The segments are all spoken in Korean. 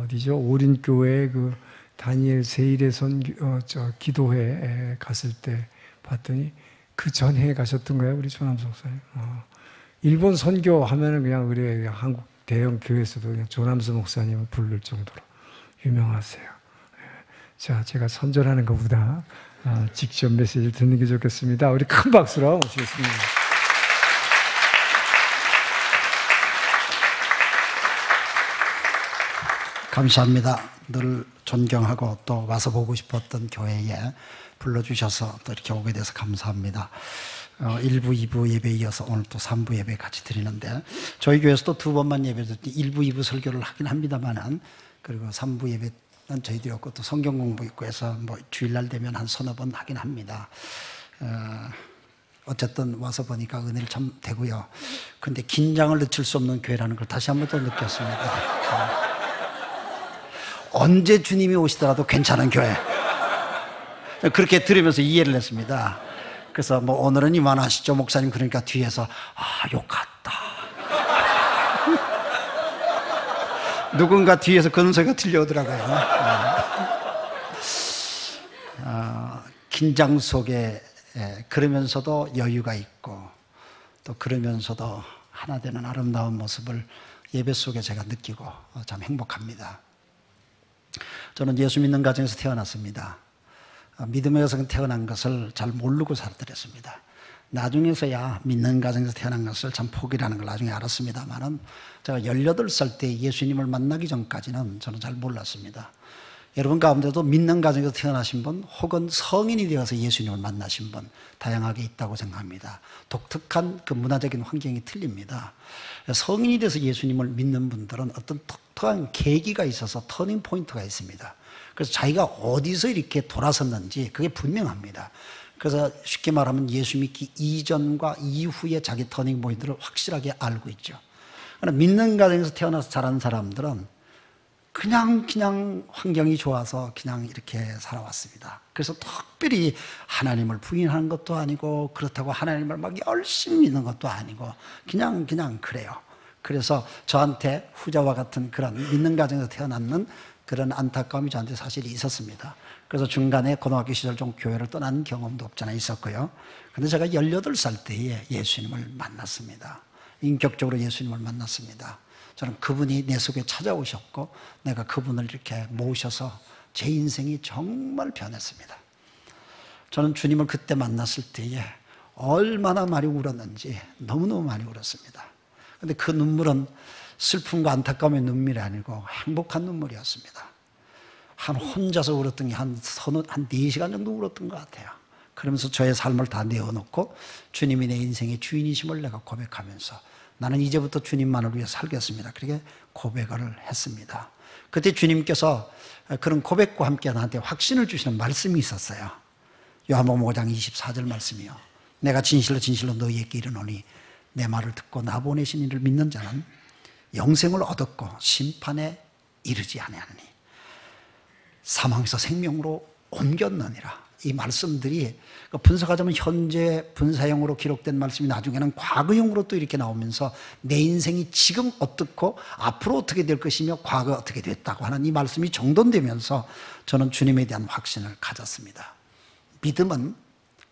어디죠? 오린교회 그 다니엘 세일의 기도회에 갔을 때 봤더니 그 전해에 가셨던 거예요, 우리 조남수 목사님. 일본 선교 하면은 그냥 우리 한국 대형 교회에서도 그냥 조남수 목사님을 부를 정도로 유명하세요. 자, 제가 선전하는 것보다 직접 메시지를 듣는 게 좋겠습니다. 우리 큰 박수로 모시겠습니다. 감사합니다. 늘 존경하고 또 와서 보고 싶었던 교회에 불러주셔서 또 이렇게 오게 돼서 감사합니다. 1부, 2부 예배에 이어서 오늘 또 3부 예배 같이 드리는데, 저희 교회에서도 2번만 예배 드릴 1부, 2부 설교를 하긴 합니다만은, 그리고 3부 예배는 저희들이 없고 또 성경 공부 있고 해서 뭐 주일날 되면 한 서너 번 하긴 합니다. 어쨌든 와서 보니까 은혜를 참 되고요. 근데 긴장을 늦출 수 없는 교회라는 걸 다시 한 번 더 느꼈습니다. 언제 주님이 오시더라도 괜찮은 교회, 그렇게 들으면서 이해를 했습니다. 그래서 뭐 오늘은 이만하시죠 목사님, 그러니까 뒤에서 욕 같다 누군가 뒤에서 그런 소리가 들려오더라고요. 긴장 속에 그러면서도 여유가 있고 또 그러면서도 하나 되는 아름다운 모습을 예배 속에 제가 느끼고 참 행복합니다. 저는 예수 믿는 가정에서 태어났습니다. 믿음의 여성 태어난 것을 잘 모르고 살아들였습니다. 나중에서야 믿는 가정에서 태어난 것을 참 복이라는 걸 나중에 알았습니다만은, 제가 18살 때 예수님을 만나기 전까지는 저는 잘 몰랐습니다. 여러분 가운데도 믿는 가정에서 태어나신 분 혹은 성인이 되어서 예수님을 만나신 분 다양하게 있다고 생각합니다. 독특한 그 문화적인 환경이 틀립니다. 성인이 돼서 예수님을 믿는 분들은 어떤 독특한 계기가 있어서 터닝 포인트가 있습니다. 그래서 자기가 어디서 이렇게 돌아섰는지 그게 분명합니다. 그래서 쉽게 말하면 예수 믿기 이전과 이후에 자기 터닝 포인트를 확실하게 알고 있죠. 그러나 믿는 가정에서 태어나서 자란 사람들은 그냥 환경이 좋아서 그냥 이렇게 살아왔습니다. 그래서 특별히 하나님을 부인하는 것도 아니고 그렇다고 하나님을 막 열심히 믿는 것도 아니고 그냥 그래요. 그래서 저한테 후자와 같은 그런 믿는 가정에서 태어났는 그런 안타까움이 저한테 사실이 있었습니다. 그래서 중간에 고등학교 시절 좀 교회를 떠난 경험도 없잖아 있었고요. 근데 제가 18살 때에 예수님을 만났습니다. 인격적으로 예수님을 만났습니다. 저는 그분이 내 속에 찾아오셨고 내가 그분을 이렇게 모셔서 제 인생이 정말 변했습니다. 저는 주님을 그때 만났을 때에 얼마나 많이 울었는지 너무너무 많이 울었습니다. 근데 그 눈물은 슬픔과 안타까움의 눈물이 아니고 행복한 눈물이었습니다. 혼자서 울었던 게 한 4시간 정도 울었던 것 같아요. 그러면서 저의 삶을 다 내어놓고 주님이 내 인생의 주인이심을 내가 고백하면서 나는 이제부터 주님만을 위해 살겠습니다. 그렇게 고백을 했습니다. 그때 주님께서 그런 고백과 함께 나한테 확신을 주시는 말씀이 있었어요. 요한복음 5장 24절 말씀이요. 내가 진실로 진실로 너희에게 이르노니 내 말을 듣고 나 보내신 이를 믿는 자는 영생을 얻었고 심판에 이르지 아니하느니 사망에서 생명으로 옮겼느니라. 이 말씀들이 분석하자면 현재 분사형으로 기록된 말씀이 나중에는 과거형으로 또 이렇게 나오면서 내 인생이 지금 어떻고 앞으로 어떻게 될 것이며 과거 어떻게 됐다고 하는 이 말씀이 정돈되면서 저는 주님에 대한 확신을 가졌습니다. 믿음은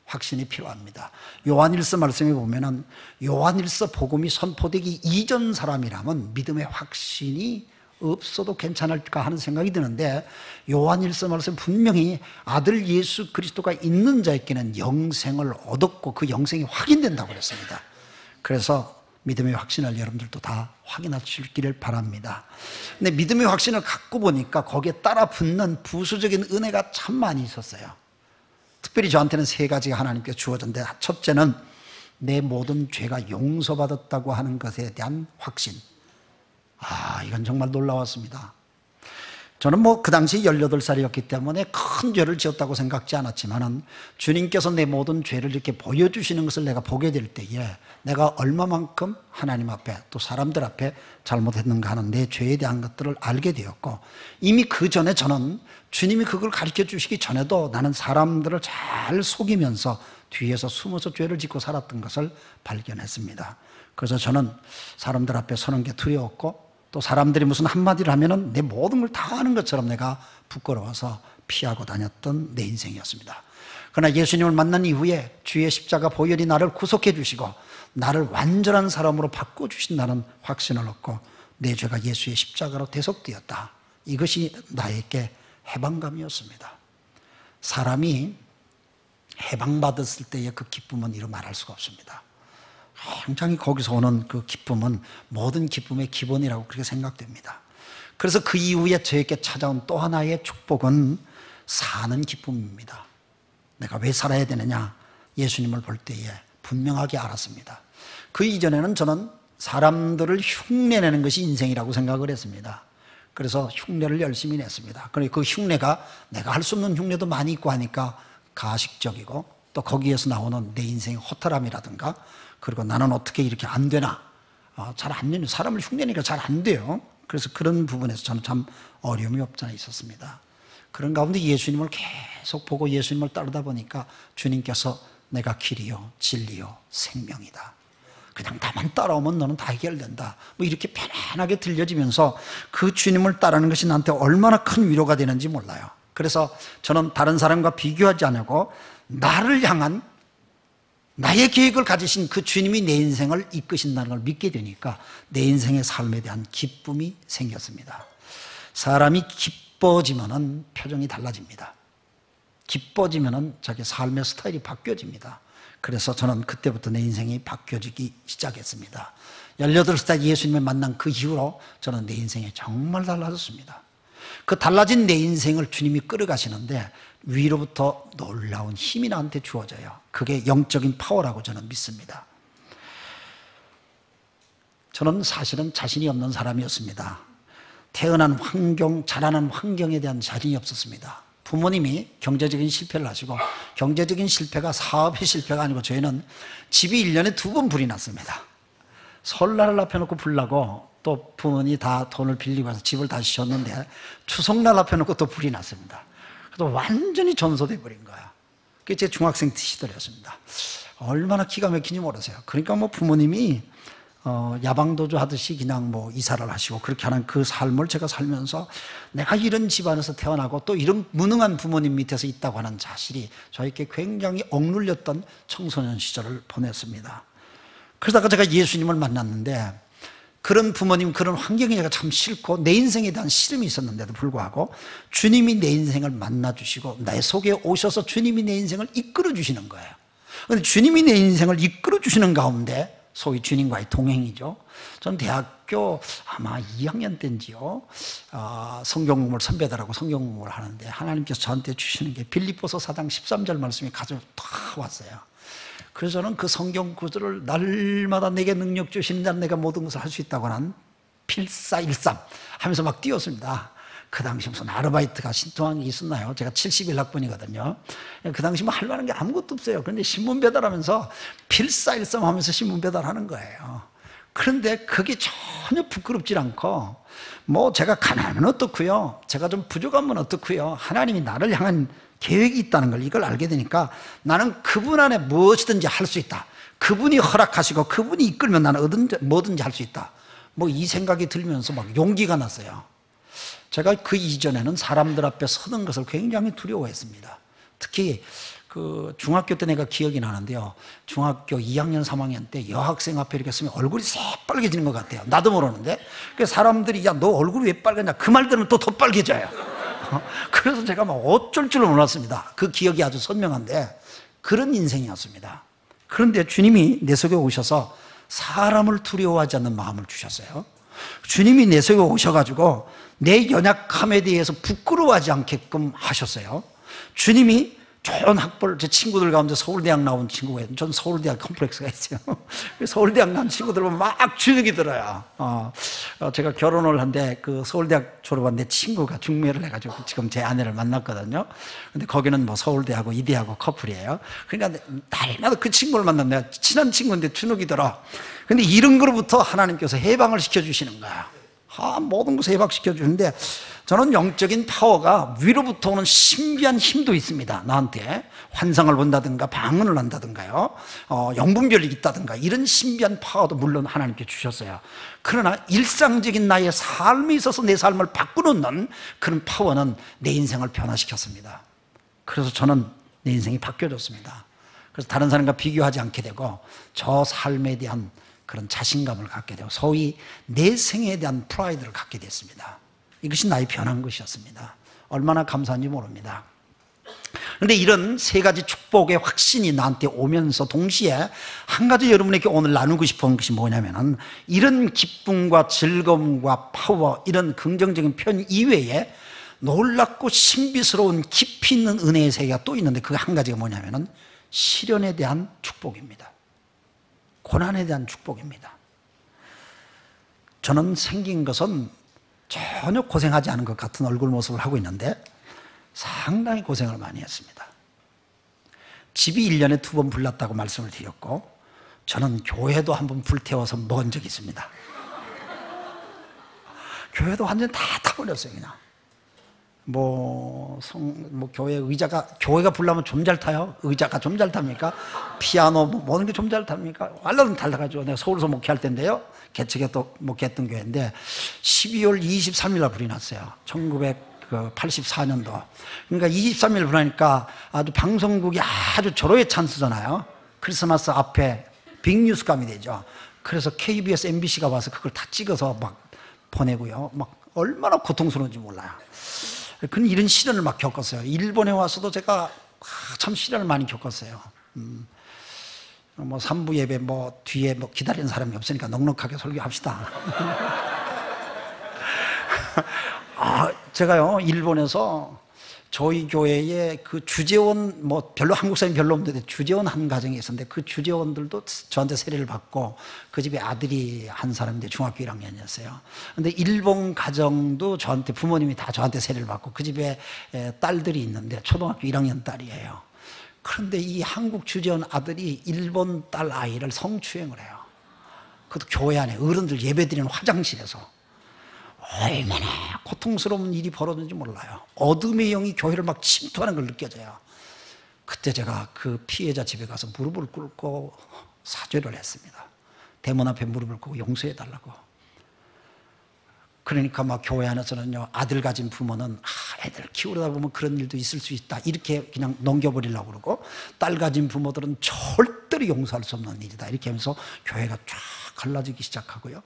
확신이 필요합니다. 요한일서 말씀에 보면은 요한일서 복음이 선포되기 이전 사람이라면 믿음의 확신이 없어도 괜찮을까 하는 생각이 드는데, 요한일서 말씀 분명히 아들 예수 그리스도가 있는 자에게는 영생을 얻었고 그 영생이 확인된다고 그랬습니다. 그래서 믿음의 확신을 여러분들도 다 확인하시기를 바랍니다. 근데 믿음의 확신을 갖고 보니까 거기에 따라 붙는 부수적인 은혜가 참 많이 있었어요. 특별히 저한테는 3가지가 하나님께서 주어졌는데, 첫째는 내 모든 죄가 용서받았다고 하는 것에 대한 확신. 이건 정말 놀라웠습니다. 저는 그 당시 18살이었기 때문에 큰 죄를 지었다고 생각지 않았지만 주님께서 내 모든 죄를 이렇게 보여주시는 것을 내가 보게 될 때에 내가 얼마만큼 하나님 앞에 또 사람들 앞에 잘못했는가 하는 내 죄에 대한 것들을 알게 되었고, 이미 그 전에 저는 주님이 그걸 가르쳐 주시기 전에도 나는 사람들을 잘 속이면서 뒤에서 숨어서 죄를 짓고 살았던 것을 발견했습니다. 그래서 저는 사람들 앞에 서는 게 두려웠고 또 사람들이 무슨 한마디를 하면은 내 모든 걸 다 아는 것처럼 내가 부끄러워서 피하고 다녔던 내 인생이었습니다. 그러나 예수님을 만난 이후에 주의 십자가 보혈이 나를 구속해 주시고 나를 완전한 사람으로 바꿔주신다는 확신을 얻고 내 죄가 예수의 십자가로 대속되었다. 이것이 나에게 해방감이었습니다. 사람이 해방받았을 때의 그 기쁨은 이루 말할 수가 없습니다. 굉장히 거기서 오는 그 기쁨은 모든 기쁨의 기본이라고 그렇게 생각됩니다. 그래서 그 이후에 저에게 찾아온 또 하나의 축복은 사는 기쁨입니다. 내가 왜 살아야 되느냐? 예수님을 볼 때에 분명하게 알았습니다. 그 이전에는 저는 사람들을 흉내내는 것이 인생이라고 생각을 했습니다. 그래서 흉내를 열심히 냈습니다. 그리고 그 흉내가 내가 할 수 없는 흉내도 많이 있고 하니까 가식적이고 또 거기에서 나오는 내 인생의 허탈함이라든가 그리고 나는 어떻게 이렇게 안 되나 잘 안 되는 사람을 흉내내니까 잘 안 돼요. 그래서 그런 부분에서 저는 참 어려움이 없지 않아 있었습니다. 그런 가운데 예수님을 계속 보고 예수님을 따르다 보니까 주님께서 내가 길이요 진리요 생명이다. 그냥 나만 따라오면 너는 다 해결된다. 뭐 이렇게 편안하게 들려지면서 그 주님을 따르는 것이 나한테 얼마나 큰 위로가 되는지 몰라요. 그래서 저는 다른 사람과 비교하지 않고 나를 향한 나의 계획을 가지신 그 주님이 내 인생을 이끄신다는 걸 믿게 되니까 내 인생의 삶에 대한 기쁨이 생겼습니다. 사람이 기뻐지면은 표정이 달라집니다. 기뻐지면은 자기 삶의 스타일이 바뀌어집니다. 그래서 저는 그때부터 내 인생이 바뀌어지기 시작했습니다. 18살 예수님을 만난 그 이후로 저는 내 인생이 정말 달라졌습니다. 그 달라진 내 인생을 주님이 끌어가시는데 위로부터 놀라운 힘이 나한테 주어져요. 그게 영적인 파워라고 저는 믿습니다. 저는 사실은 자신이 없는 사람이었습니다. 태어난 환경, 자라난 환경에 대한 자신이 없었습니다. 부모님이 경제적인 실패를 하시고 경제적인 실패가 사업의 실패가 아니고 저희는 집이 1년에 2번 불이 났습니다. 설날을 앞에 놓고 불나고 또 부모님이 다 돈을 빌리고 와서 집을 다시 지었는데 추석날 앞에 놓고 또 불이 났습니다. 그래서 완전히 전소돼 버린 거야. 그게 제 중학생 시절이었습니다. 얼마나 기가 막히는지 모르세요. 그러니까 뭐 부모님이 야방도주 하듯이 그냥 뭐 이사를 하시고 그렇게 하는 그 삶을 제가 살면서 내가 이런 집안에서 태어나고 또 이런 무능한 부모님 밑에서 있다고 하는 사실이 저에게 굉장히 억눌렸던 청소년 시절을 보냈습니다. 그러다가 제가 예수님을 만났는데 그런 부모님, 그런 환경이 제가 참 싫고 내 인생에 대한 싫음이 있었는데도 불구하고 주님이 내 인생을 만나주시고 내 속에 오셔서 주님이 내 인생을 이끌어주시는 거예요. 그런데 주님이 내 인생을 이끌어주시는 가운데 소위 주님과의 동행이죠. 전 대학교 아마 2학년 때인지요. 성경 공부를 선배들하고 성경 공부를 하는데 하나님께서 저한테 주시는 게 빌립보서 4장 13절 말씀이 가지고 다 왔어요. 그래서 저는 그 성경 구절을 날마다 내게 능력 주시는 자는 내가 모든 것을 할 수 있다고 하는 필사일삼 하면서 막 뛰었습니다. 그 당시 무슨 아르바이트가 신통한 게 있었나요? 제가 71학번이거든요. 그 당시 뭐 할 만한 게 아무것도 없어요. 그런데 신문 배달하면서 필사일삼 하면서 신문 배달하는 거예요. 그런데 그게 전혀 부끄럽지 않고 뭐 제가 가난하면 어떻고요, 제가 좀 부족하면 어떻고요, 하나님이 나를 향한 계획이 있다는 걸 이걸 알게 되니까 나는 그분 안에 무엇이든지 할 수 있다. 그분이 허락하시고 그분이 이끌면 나는 뭐든지 할 수 있다. 뭐 이 생각이 들면서 막 용기가 났어요. 제가 그 이전에는 사람들 앞에 서는 것을 굉장히 두려워했습니다. 특히 그 중학교 때 내가 기억이 나는데요. 중학교 2학년, 3학년 때 여학생 앞에 이렇게 서면 얼굴이 새빨개지는 것 같아요. 나도 모르는데. 그래서 사람들이 야, 너 얼굴이 왜 빨개냐? 그 말 들으면 또 더 빨개져요. 그래서 제가 막 어쩔 줄 몰랐습니다. 그 기억이 아주 선명한데 그런 인생이었습니다. 그런데 주님이 내 속에 오셔서 사람을 두려워하지 않는 마음을 주셨어요. 주님이 내 속에 오셔가지고 내 연약함에 대해서 부끄러워하지 않게끔 하셨어요. 주님이 좋은 학벌, 제 친구들 가운데 서울대학 나온 친구가 있어요. 전 서울대학 컴플렉스가 있어요. 서울대학 나온 친구들 보면 막 주눅이 들어요. 제가 결혼을 한데 그 서울대학 졸업한 내 친구가 중매를 해가지고 지금 제 아내를 만났거든요. 근데 거기는 뭐 서울대하고 이대하고 커플이에요. 그러니까 날마다 그 친구를 만나면 내가 친한 친구인데 주눅이 들어. 근데 이런 거로부터 하나님께서 해방을 시켜주시는 거야. 모든 것을 해방시켜주는데 저는 영적인 파워가 위로부터 오는 신비한 힘도 있습니다. 나한테 환상을 본다든가 방언을 한다든가요, 영분별이 있다든가 이런 신비한 파워도 물론 하나님께 주셨어요. 그러나 일상적인 나의 삶에 있어서 내 삶을 바꾸는 그런 파워는 내 인생을 변화시켰습니다. 그래서 저는 내 인생이 바뀌어졌습니다. 그래서 다른 사람과 비교하지 않게 되고 저 삶에 대한 그런 자신감을 갖게 되고 소위 내 생에 대한 프라이드를 갖게 됐습니다. 이것이 나의 변한 것이었습니다. 얼마나 감사한지 모릅니다. 그런데 이런 세 가지 축복의 확신이 나한테 오면서 동시에 한 가지 여러분에게 오늘 나누고 싶은 것이 뭐냐면은 이런 기쁨과 즐거움과 파워, 이런 긍정적인 표현 이외에 놀랍고 신비스러운 깊이 있는 은혜의 세계가 또 있는데 그 한 가지가 뭐냐면은 시련에 대한 축복입니다. 고난에 대한 축복입니다. 저는 생긴 것은 전혀 고생하지 않은 것 같은 얼굴 모습을 하고 있는데 상당히 고생을 많이 했습니다. 집이 1년에 2번 불났다고 말씀을 드렸고 저는 교회도 한번 불태워서 먹은 적이 있습니다. 교회도 완전히 다 타버렸어요. 그냥 교회 교회가 불나면 좀 잘 타요? 의자가 좀 잘 탑니까? 피아노 모든 게 좀 잘 탑니까? 완전 달라가지고 내가 서울에서 목회할 때인데요, 개척에 또 목회했던 교회인데 12월 23일 날 불이 났어요. 1984년도. 그러니까 23일 불나니까 아주 방송국이 아주 절호의 찬스잖아요. 크리스마스 앞에 빅뉴스감이 되죠. 그래서 KBS, MBC가 와서 그걸 다 찍어서 막 보내고요. 막 얼마나 고통스러운지 몰라요. 그런 이런 시련을 막 겪었어요. 일본에 와서도 제가 참 시련을 많이 겪었어요. 3부 예배 뒤에 기다리는 사람이 없으니까 넉넉하게 설교합시다. 제가요, 일본에서 저희 교회에 그 주재원, 별로 한국 사람이 별로 없는데 주재원 한 가정이 있었는데 그 주재원들도 저한테 세례를 받고 그 집에 아들이 한 사람인데 중학교 1학년이었어요. 근데 일본 가정도 저한테, 부모님이 다 저한테 세례를 받고 그 집에 딸들이 있는데 초등학교 1학년 딸이에요. 그런데 이 한국 주재원 아들이 일본 딸 아이를 성추행을 해요. 그것도 교회 안에 어른들 예배드리는 화장실에서. 얼마나 고통스러운 일이 벌어졌는지 몰라요. 어둠의 영이 교회를 막 침투하는 걸 느껴져요. 그때 제가 그 피해자 집에 가서 무릎을 꿇고 사죄를 했습니다. 대문 앞에 무릎을 꿇고 용서해달라고. 그러니까 막 교회 안에서는요, 아들 가진 부모는 애들 키우려다 보면 그런 일도 있을 수 있다, 이렇게 그냥 넘겨버리려고 그러고, 딸 가진 부모들은 절대로 용서할 수 없는 일이다, 이렇게 하면서 교회가 쫙 갈라지기 시작하고요.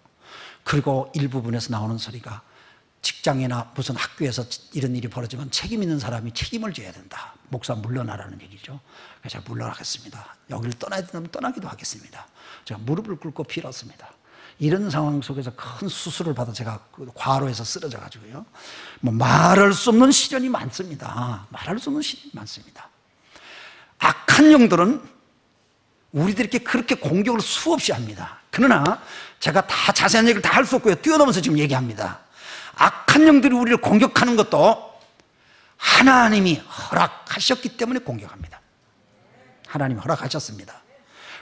그리고 일부분에서 나오는 소리가 직장이나 무슨 학교에서 이런 일이 벌어지면 책임 있는 사람이 책임을 져야 된다. 목사 물러나라는 얘기죠. 그래서 제가 물러나겠습니다. 여기를 떠나야 된다면 떠나기도 하겠습니다. 제가 무릎을 꿇고 빌었습니다. 이런 상황 속에서 큰 수술을 받아 제가 과로해서 쓰러져 가지고요. 말할 수 없는 시련이 많습니다. 말할 수 없는 시련이 많습니다. 악한 영들은 우리들에게 그렇게 공격을 수없이 합니다. 그러나 제가 다 자세한 얘기를 다 할 수 없고요. 뛰어넘어서 지금 얘기합니다. 악한 영들이 우리를 공격하는 것도 하나님이 허락하셨기 때문에 공격합니다. 하나님이 허락하셨습니다.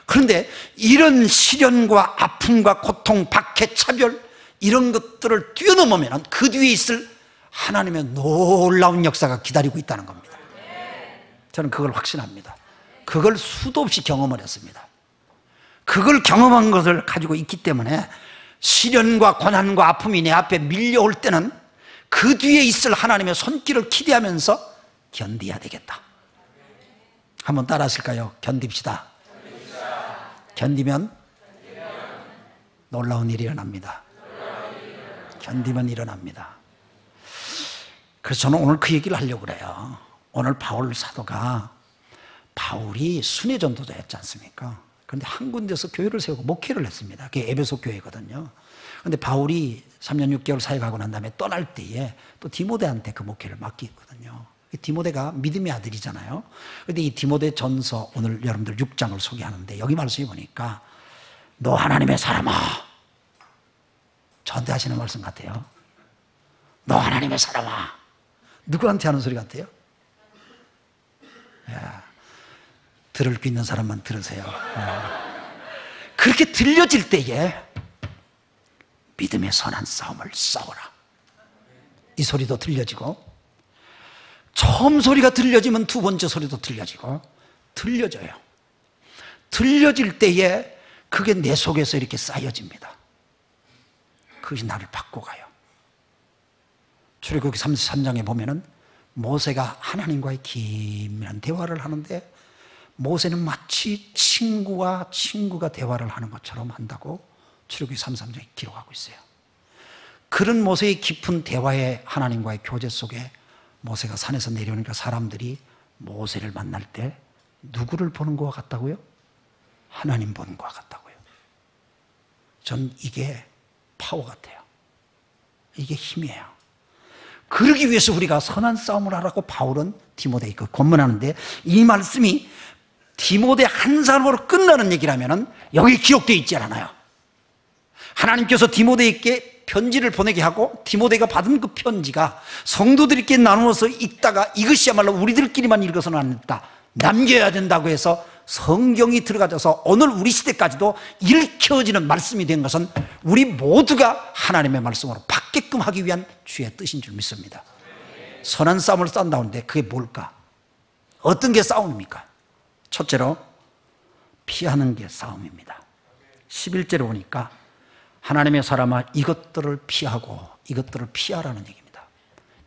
그런데 이런 시련과 아픔과 고통, 박해, 차별, 이런 것들을 뛰어넘으면 그 뒤에 있을 하나님의 놀라운 역사가 기다리고 있다는 겁니다. 저는 그걸 확신합니다. 그걸 수도 없이 경험을 했습니다. 그걸 경험한 것을 가지고 있기 때문에 시련과 고난과 아픔이 내 앞에 밀려올 때는 그 뒤에 있을 하나님의 손길을 기대하면서 견뎌야 되겠다. 한번 따라 하실까요? 견딥시다. 견디면 놀라운 일이 일어납니다. 견디면 일어납니다. 그래서 저는 오늘 그 얘기를 하려고 그래요. 오늘 바울 사도가, 바울이 순회 전도자였지 않습니까? 그런데 한 군데서 교회를 세우고 목회를 했습니다. 그게 에베소 교회거든요. 그런데 바울이 3년 6개월 사역하고 난 다음에 떠날 때에 또 디모데한테 그 목회를 맡기거든요. 디모데가 믿음의 아들이잖아요. 그런데 이 디모데 전서, 오늘 여러분들 6장을 소개하는데 여기 말씀이 보니까 너 하나님의 사람아, 저한테 하시는 말씀 같아요. 너 하나님의 사람아. 누구한테 하는 소리 같아요? 야, 들을 귀 있는 사람만 들으세요. 그렇게 들려질 때에 믿음의 선한 싸움을 싸워라. 이 소리도 들려지고, 처음 소리가 들려지면 두 번째 소리도 들려지고, 들려져요. 들려질 때에 그게 내 속에서 이렇게 쌓여집니다. 그것이 나를 바꿔가요. 출애굽기 33장에 보면은 모세가 하나님과의 긴밀한 대화를 하는데, 모세는 마치 친구가 대화를 하는 것처럼 한다고 출애굽기 33장에 기록하고 있어요. 그런 모세의 깊은 대화의 하나님과의 교제 속에 모세가 산에서 내려오니까 사람들이 모세를 만날 때 누구를 보는 것과 같다고요? 하나님 보는 것과 같다고요. 전 이게 파워 같아요. 이게 힘이에요. 그러기 위해서 우리가 선한 싸움을 하라고 바울은 디모데에 권면하는데, 이 말씀이 디모데 한 사람으로 끝나는 얘기라면 여기 기록되어 있지 않아요. 하나님께서 디모데에게 편지를 보내게 하고, 디모데가 받은 그 편지가 성도들에게 나누어서 읽다가 이것이야말로 우리들끼리만 읽어서는 안 된다, 남겨야 된다고 해서 성경이 들어가져서 오늘 우리 시대까지도 읽혀지는 말씀이 된 것은 우리 모두가 하나님의 말씀으로 받게끔 하기 위한 주의 뜻인 줄 믿습니다. 선한 싸움을 싸운다는데 그게 뭘까? 어떤 게 싸움입니까? 첫째로 피하는 게 싸움입니다. 11절에 보니까 하나님의 사람아 이것들을 피하고 이것들을 피하라는 얘기입니다.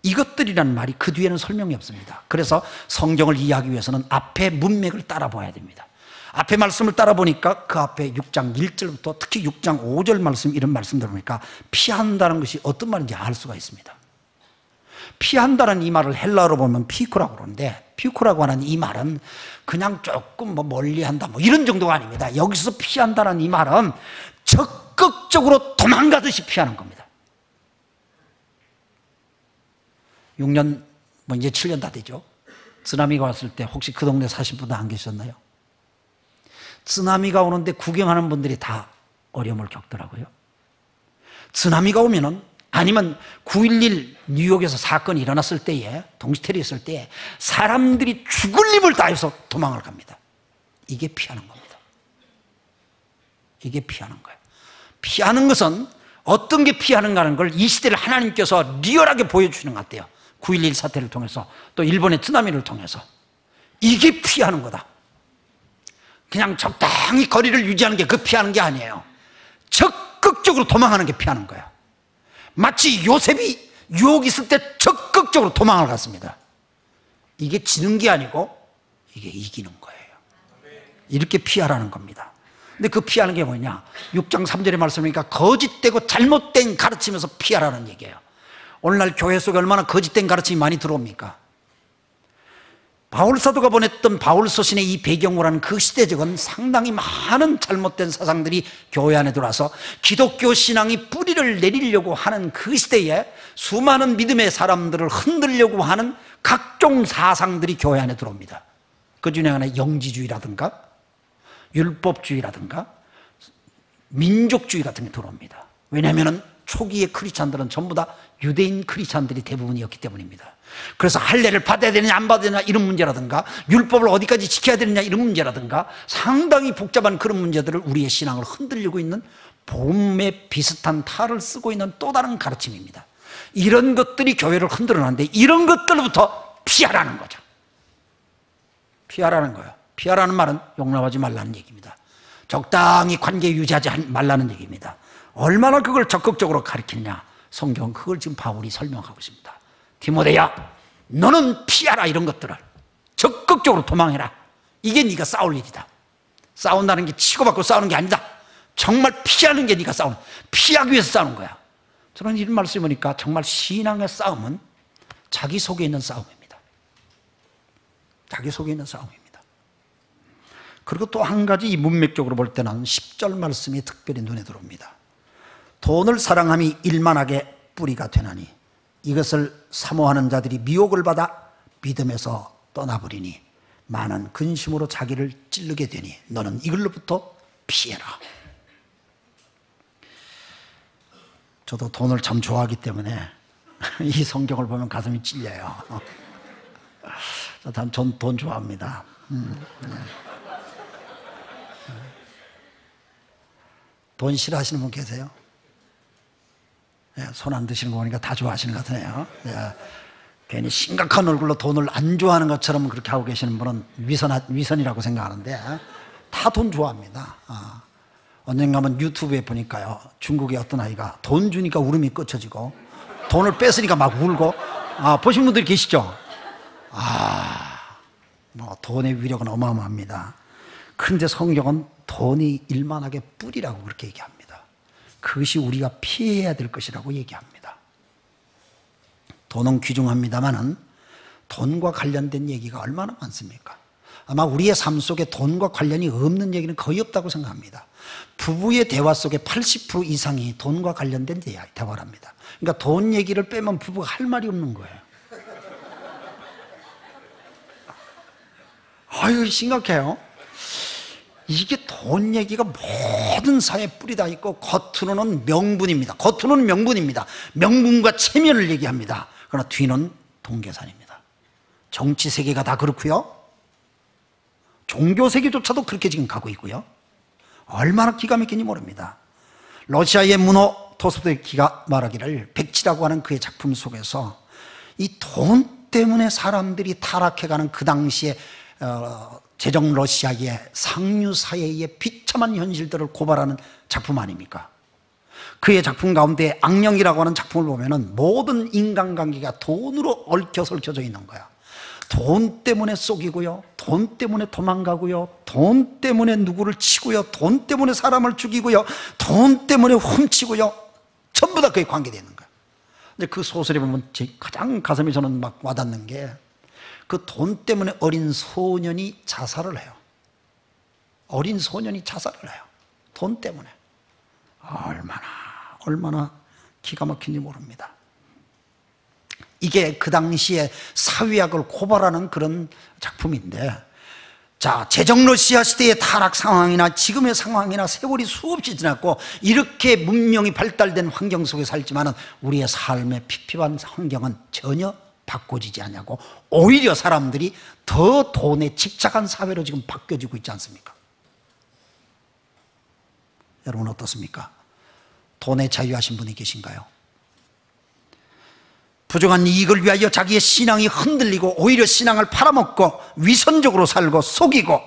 이것들이라는 말이 그 뒤에는 설명이 없습니다. 그래서 성경을 이해하기 위해서는 앞에 문맥을 따라봐야 됩니다. 앞에 말씀을 따라보니까 그 앞에 6장 1절부터 특히 6장 5절 말씀, 이런 말씀들 보니까 피한다는 것이 어떤 말인지 알 수가 있습니다. 피한다는 이 말을 헬라어로 보면 피코라고 그러는데, 피코라고 하는 이 말은 그냥 조금 멀리한다 이런 정도가 아닙니다. 여기서 피한다는 이 말은 적극적으로 도망가듯이 피하는 겁니다. 6년, 이제 7년 다 되죠. 쓰나미가 왔을 때 혹시 그 동네 사신 분도 안 계셨나요? 쓰나미가 오는데 구경하는 분들이 다 어려움을 겪더라고요. 쓰나미가 오면은, 아니면 9.11 뉴욕에서 사건이 일어났을 때에, 동시테러였을 때 사람들이 죽을 힘을 다해서 도망을 갑니다. 이게 피하는 겁니다. 이게 피하는 거예요. 피하는 것은 어떤 게 피하는가 하는 걸 이 시대를 하나님께서 리얼하게 보여주시는 것 같아요. 9.11 사태를 통해서, 또 일본의 쓰나미를 통해서. 이게 피하는 거다. 그냥 적당히 거리를 유지하는 게 그 피하는 게 아니에요. 적극적으로 도망하는 게 피하는 거예요. 마치 요셉이 유혹이 있을 때 적극적으로 도망을 갔습니다. 이게 지는 게 아니고 이게 이기는 거예요. 이렇게 피하라는 겁니다. 근데 그 피하는 게 뭐냐? 6장 3절의 말씀이니까 거짓되고 잘못된 가르치면서 피하라는 얘기예요. 오늘날 교회 속에 얼마나 거짓된 가르침이 많이 들어옵니까? 바울 사도가 보냈던 바울 서신의 이 배경으로 하는 그 시대적은 상당히 많은 잘못된 사상들이 교회 안에 들어와서 기독교 신앙이 뿌리를 내리려고 하는 그 시대에 수많은 믿음의 사람들을 흔들려고 하는 각종 사상들이 교회 안에 들어옵니다. 그 중에 하나 영지주의라든가 율법주의라든가 민족주의 같은 게 들어옵니다. 왜냐하면 초기의 크리스찬들은 전부 다 유대인 크리스찬들이 대부분이었기 때문입니다. 그래서 할례를 받아야 되느냐 안 받아야 되느냐 이런 문제라든가, 율법을 어디까지 지켜야 되느냐 이런 문제라든가, 상당히 복잡한 그런 문제들을 우리의 신앙을 흔들리고 있는 봄에 비슷한 탈을 쓰고 있는 또 다른 가르침입니다. 이런 것들이 교회를 흔들어놨는데 이런 것들부터 피하라는 거죠. 피하라는 거예요. 피하라는 말은 용납하지 말라는 얘기입니다. 적당히 관계 유지하지 말라는 얘기입니다. 얼마나 그걸 적극적으로 가르치느냐, 성경은 그걸 지금 바울이 설명하고 있습니다. 디모데야, 너는 피하라. 이런 것들을 적극적으로 도망해라. 이게 네가 싸울 일이다. 싸운다는 게 치고받고 싸우는 게 아니다. 정말 피하는 게 네가 싸우는, 피하기 위해서 싸우는 거야. 저는 이런 말씀을 보니까 정말 신앙의 싸움은 자기 속에 있는 싸움입니다. 자기 속에 있는 싸움입니다. 그리고 또 한 가지 이 문맥적으로 볼 때는 10절 말씀이 특별히 눈에 들어옵니다. 돈을 사랑함이 일만하게 뿌리가 되나니 이것을 사모하는 자들이 미혹을 받아 믿음에서 떠나버리니 많은 근심으로 자기를 찌르게 되니 너는 이걸로부터 피해라. 저도 돈을 참 좋아하기 때문에 이 성경을 보면 가슴이 찔려요. 전 돈 좋아합니다. 돈 싫어하시는 분 계세요? 손 안 드시는 거 보니까 다 좋아하시는 것 같네요. 예. 괜히 심각한 얼굴로 돈을 안 좋아하는 것처럼 그렇게 하고 계시는 분은 위선이라고 생각하는데 다 돈 좋아합니다. 언젠가면 유튜브에 보니까요, 중국의 어떤 아이가 돈 주니까 울음이 끄쳐지고 돈을 뺏으니까 막 울고, 보신 분들이 계시죠? 뭐 돈의 위력은 어마어마합니다. 그런데 성경은 돈이 일만하게 뿌리라고 그렇게 얘기합니다. 그것이 우리가 피해야 될 것이라고 얘기합니다. 돈은 귀중합니다만은 돈과 관련된 얘기가 얼마나 많습니까? 아마 우리의 삶 속에 돈과 관련이 없는 얘기는 거의 없다고 생각합니다. 부부의 대화 속에 80% 이상이 돈과 관련된 대화랍니다. 그러니까 돈 얘기를 빼면 부부가 할 말이 없는 거예요. 아유, 심각해요. 이게 돈 얘기가 모든 사회에 뿌리다 있고, 겉으로는 명분입니다. 겉으로는 명분입니다. 명분과 체면을 얘기합니다. 그러나 뒤는 돈계산입니다. 정치 세계가 다 그렇고요, 종교 세계조차도 그렇게 지금 가고 있고요. 얼마나 기가 막힌지 모릅니다. 러시아의 문호 도스토옙스키가 말하기를, 백지라고 하는 그의 작품 속에서 이 돈 때문에 사람들이 타락해가는 그 당시에 제정 러시아의 상류사회의 비참한 현실들을 고발하는 작품 아닙니까? 그의 작품 가운데 악령이라고 하는 작품을 보면은 모든 인간관계가 돈으로 얽혀져 있는 거야. 돈 때문에 속이고요, 돈 때문에 도망가고요, 돈 때문에 누구를 치고요, 돈 때문에 사람을 죽이고요, 돈 때문에 훔치고요, 전부 다 그에 관계되어 있는 거야. 근데 그 소설에 보면 가장 가슴에 저는 막 와닿는 게, 그 돈 때문에 어린 소년이 자살을 해요. 어린 소년이 자살을 해요. 돈 때문에. 얼마나 기가 막힌지 모릅니다. 이게 그 당시에 사회학을 고발하는 그런 작품인데, 자, 제정 러시아 시대의 타락 상황이나 지금의 상황이나 세월이 수없이 지났고 이렇게 문명이 발달된 환경 속에 살지만은 우리의 삶의 피폐한 환경은 전혀 바꿔지지 않냐고, 오히려 사람들이 더 돈에 집착한 사회로 지금 바뀌어지고 있지 않습니까? 여러분 어떻습니까? 돈에 자유하신 분이 계신가요? 부정한 이익을 위하여 자기의 신앙이 흔들리고 오히려 신앙을 팔아먹고 위선적으로 살고 속이고,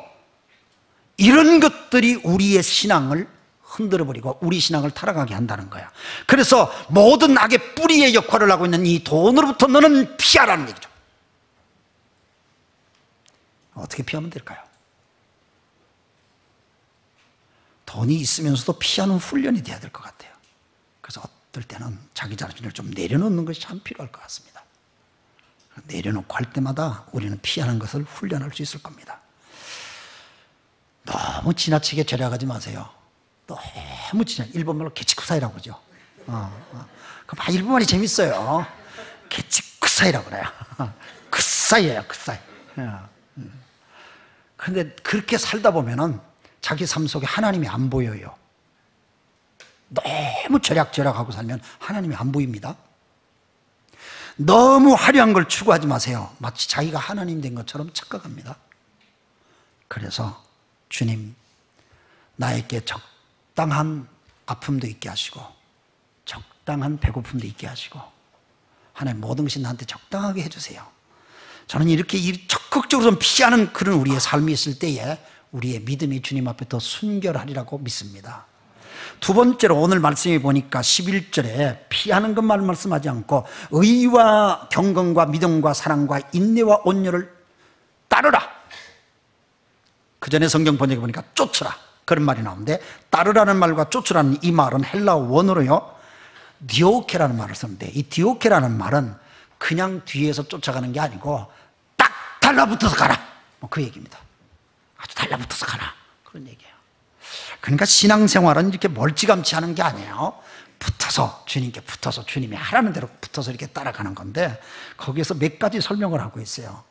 이런 것들이 우리의 신앙을 흔들어버리고 우리 신앙을 타락하게 한다는 거야. 그래서 모든 악의 뿌리의 역할을 하고 있는 이 돈으로부터 너는 피하라는 얘기죠. 어떻게 피하면 될까요? 돈이 있으면서도 피하는 훈련이 돼야 될 것 같아요. 그래서 어떨 때는 자기 자신을 좀 내려놓는 것이 참 필요할 것 같습니다. 내려놓고 할 때마다 우리는 피하는 것을 훈련할 수 있을 겁니다. 너무 지나치게 절약하지 마세요. 너무 일본말로 개치쿠사이라고 그러죠. 일본말이 재밌어요. 개치쿠사이라고 그래요. 쿠사이예요, 쿠사이. 그런데 그렇게 살다 보면은 자기 삶 속에 하나님이 안 보여요. 너무 절약하고 살면 하나님이 안 보입니다. 너무 화려한 걸 추구하지 마세요. 마치 자기가 하나님 된 것처럼 착각합니다. 그래서 주님, 나에게 적당한 아픔도 있게 하시고 적당한 배고픔도 있게 하시고 하나님 모든 것이 나한테 적당하게 해주세요. 저는 이렇게 적극적으로 좀 피하는 그런 우리의 삶이 있을 때에 우리의 믿음이 주님 앞에 더 순결하리라고 믿습니다. 두 번째로 오늘 말씀해 보니까 11절에 피하는 것만 말씀하지 않고 의와 경건과 믿음과 사랑과 인내와 온유를 따르라. 그 전에 성경 번역해 보니까 쫓으라, 그런 말이 나오는데, 따르라는 말과 쫓으라는 이 말은 헬라어 원어로요 디오케라는 말을 쓰는데, 이 디오케라는 말은 그냥 뒤에서 쫓아가는 게 아니고 딱 달라붙어서 가라, 그 얘기입니다. 아주 달라붙어서 가라, 그런 얘기예요. 그러니까 신앙생활은 이렇게 멀찌감치 하는 게 아니에요. 붙어서, 주님께 붙어서, 주님이 하라는 대로 붙어서 이렇게 따라가는 건데, 거기에서 몇 가지 설명을 하고 있어요.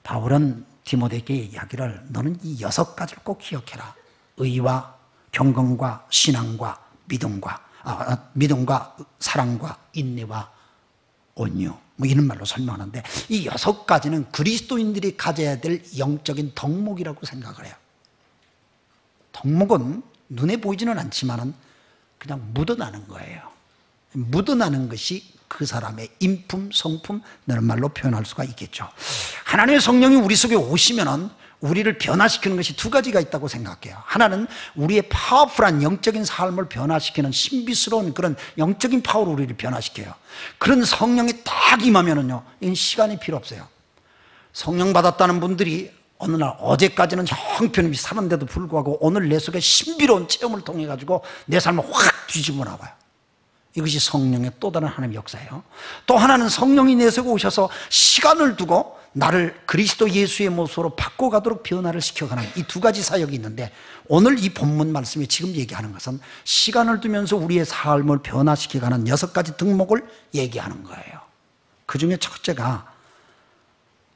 바울은 디모데에게 얘기하기를, 너는 이 6가지를 꼭 기억해라. 의와 경건과 신앙과 믿음과 사랑과 인내와 온유, 뭐 이런 말로 설명하는데, 이 6가지는 그리스도인들이 가져야 될 영적인 덕목이라고 생각을 해요. 덕목은 눈에 보이지는 않지만은 그냥 묻어나는 거예요. 묻어나는 것이 그 사람의 인품, 성품, 이런 말로 표현할 수가 있겠죠. 하나님의 성령이 우리 속에 오시면은 우리를 변화시키는 것이 두 가지가 있다고 생각해요. 하나는 우리의 파워풀한 영적인 삶을 변화시키는 신비스러운 그런 영적인 파워로 우리를 변화시켜요. 그런 성령이 딱 임하면은요, 이건 시간이 필요 없어요. 성령 받았다는 분들이 어느 날 어제까지는 형편없이 살았는데도 불구하고 오늘 내 속에 신비로운 체험을 통해 가지고 내 삶을 확 뒤집어 놔봐요. 이것이 성령의 또 다른 하나님의 역사예요. 또 하나는 성령이 내 속에 오셔서 시간을 두고 나를 그리스도 예수의 모습으로 바꿔가도록 변화를 시켜가는 이 두 가지 사역이 있는데, 오늘 이 본문 말씀이 지금 얘기하는 것은 시간을 두면서 우리의 삶을 변화시켜가는 6가지 덕목을 얘기하는 거예요. 그 중에 첫째가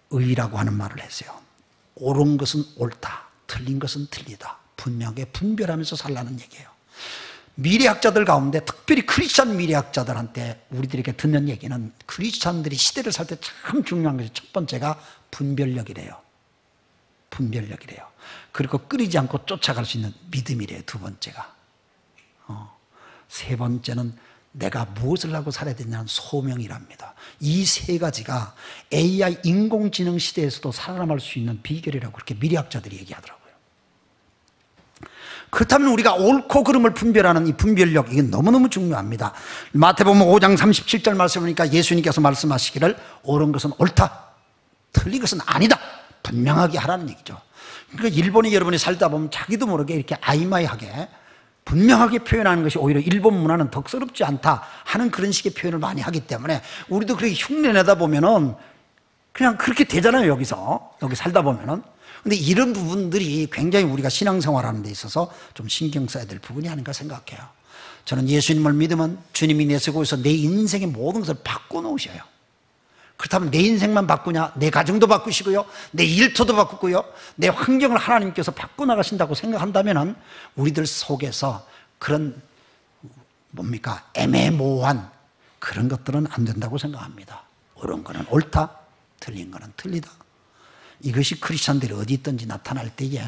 의라고 하는 말을 했어요. 옳은 것은 옳다, 틀린 것은 틀리다, 분명하게 분별하면서 살라는 얘기예요. 미래학자들 가운데 특별히 크리스찬 미래학자들한테 우리들에게 듣는 얘기는, 크리스찬들이 시대를 살 때 참 중요한 것이 첫 번째가 분별력이래요. 분별력이래요. 그리고 끊이지 않고 쫓아갈 수 있는 믿음이래요. 두 번째가. 세 번째는 내가 무엇을 하고 살아야 되냐는 소명이랍니다. 이 세 가지가 AI 인공지능 시대에서도 살아남을 수 있는 비결이라고 그렇게 미래학자들이 얘기하더라고요. 그렇다면 우리가 옳고 그름을 분별하는 이 분별력, 이게 너무너무 중요합니다. 마태복음 5장 37절 말씀 보니까 예수님께서 말씀하시기를 옳은 것은 옳다, 틀린 것은 아니다, 분명하게 하라는 얘기죠. 그러니까 일본에 여러분이 살다 보면 자기도 모르게 이렇게 아이마이하게 분명하게 표현하는 것이 오히려 일본 문화는 덕스럽지 않다 하는 그런 식의 표현을 많이 하기 때문에 우리도 그렇게 흉내내다 보면은 그냥 그렇게 되잖아요. 여기 살다 보면은. 근데 이런 부분들이 굉장히 우리가 신앙생활하는 데 있어서 좀 신경 써야 될 부분이 아닌가 생각해요. 저는 예수님을 믿으면 주님이 내 속에 오셔서 내 인생의 모든 것을 바꿔놓으셔요. 그렇다면 내 인생만 바꾸냐? 내 가정도 바꾸시고요, 내 일터도 바꾸고요, 내 환경을 하나님께서 바꿔나가신다고 생각한다면 우리들 속에서 그런 뭡니까? 애매모호한 그런 것들은 안 된다고 생각합니다. 옳은 거는 옳다, 틀린 거는 틀리다. 이것이 크리스찬들이 어디 있든지 나타날 때에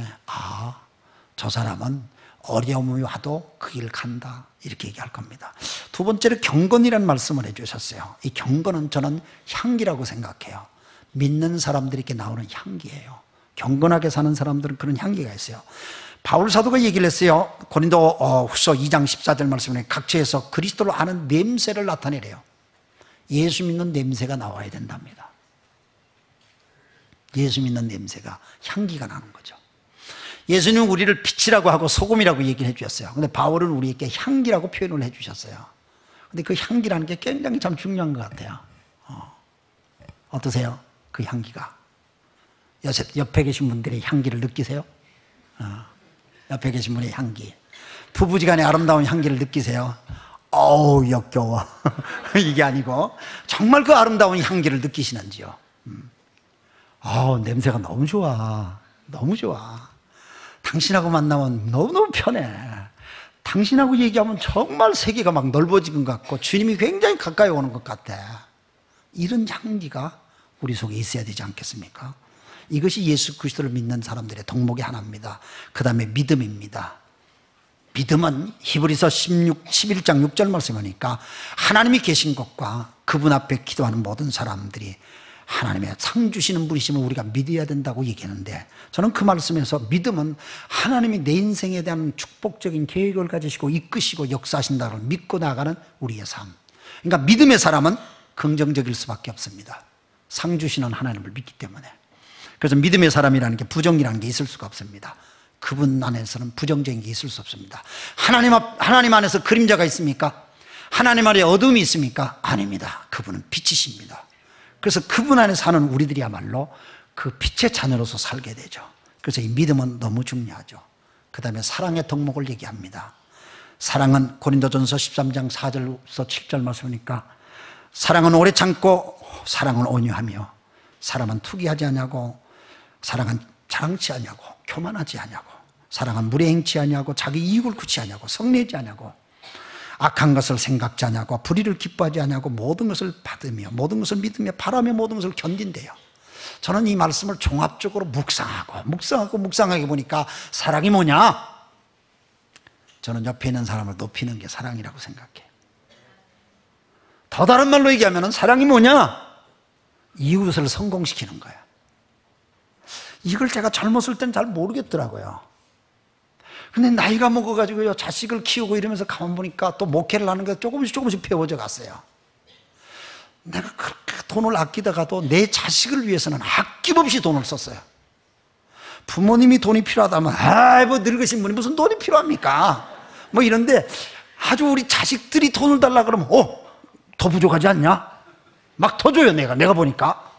저 사람은 어려움이 와도 그 길 간다, 이렇게 얘기할 겁니다. 두 번째로 경건이라는 말씀을 해주셨어요. 이 경건은 저는 향기라고 생각해요. 믿는 사람들에게 나오는 향기예요. 경건하게 사는 사람들은 그런 향기가 있어요. 바울 사도가 얘기를 했어요. 고린도 후서 2장 14절 말씀에 각처에서 그리스도를 아는 냄새를 나타내래요. 예수 믿는 냄새가 나와야 된답니다. 예수 믿는 냄새가, 향기가 나는 거죠. 예수님은 우리를 빛이라고 하고 소금이라고 얘기를 해주셨어요. 근데 바울은 우리에게 향기라고 표현을 해주셨어요. 근데 그 향기라는 게 굉장히 참 중요한 것 같아요. 어떠세요? 그 향기가. 옆에 계신 분들의 향기를 느끼세요? 옆에 계신 분의 향기. 부부지간의 아름다운 향기를 느끼세요? 어우 역겨워. 이게 아니고 정말 그 아름다운 향기를 느끼시는지요? 냄새가 너무 좋아. 너무 좋아. 당신하고 만나면 너무너무 편해. 당신하고 얘기하면 정말 세계가 막 넓어지는 것 같고 주님이 굉장히 가까이 오는 것 같아. 이런 향기가 우리 속에 있어야 되지 않겠습니까? 이것이 예수 그리스도를 믿는 사람들의 덕목의 하나입니다. 그 다음에 믿음입니다. 믿음은 히브리서 11장 6절 말씀하니까 하나님이 계신 것과 그분 앞에 기도하는 모든 사람들이 하나님의 상 주시는 분이심을 우리가 믿어야 된다고 얘기하는데, 저는 그 말씀에서 믿음은 하나님이 내 인생에 대한 축복적인 계획을 가지시고 이끄시고 역사하신다고 믿고 나가는 우리의 삶. 그러니까 믿음의 사람은 긍정적일 수밖에 없습니다. 상 주시는 하나님을 믿기 때문에. 그래서 믿음의 사람이라는 게 부정이라는 게 있을 수가 없습니다. 그분 안에서는 부정적인 게 있을 수 없습니다. 하나님 안에서 그림자가 있습니까? 하나님 안에 어둠이 있습니까? 아닙니다. 그분은 빛이십니다. 그래서 그분 안에 사는 우리들이야말로 그 빛의 자녀로서 살게 되죠. 그래서 이 믿음은 너무 중요하죠. 그 다음에 사랑의 덕목을 얘기합니다. 사랑은 고린도전서 13장 4절에서 7절 말씀이니까 사랑은 오래 참고 사랑은 온유하며 사랑은 투기하지 않냐고, 사랑은 자랑치 않냐고, 교만하지 않냐고, 사랑은 무례행치 않냐고, 자기 이익을 구치 않냐고, 성내지 않냐고, 악한 것을 생각지 않냐고, 불의를 기뻐하지 않냐고, 모든 것을 받으며 모든 것을 믿으며 바라며 모든 것을 견딘대요. 저는 이 말씀을 종합적으로 묵상하게 보니까 사랑이 뭐냐? 저는 옆에 있는 사람을 높이는 게 사랑이라고 생각해요. 더 다른 말로 얘기하면 사랑이 뭐냐? 이웃을 성공시키는 거야. 이걸 제가 젊었을 땐 잘 모르겠더라고요. 근데 나이가 먹어가지고요, 자식을 키우고 이러면서 가만 보니까 또 목회를 하는 게 조금씩 배워져 갔어요. 내가 그렇게 돈을 아끼다가도 내 자식을 위해서는 아낌없이 돈을 썼어요. 부모님이 돈이 필요하다면, 뭐 늙으신 분이 무슨 돈이 필요합니까? 뭐 이런데 아주 우리 자식들이 돈을 달라 그러면, 더 부족하지 않냐? 막 더 줘요, 내가 보니까.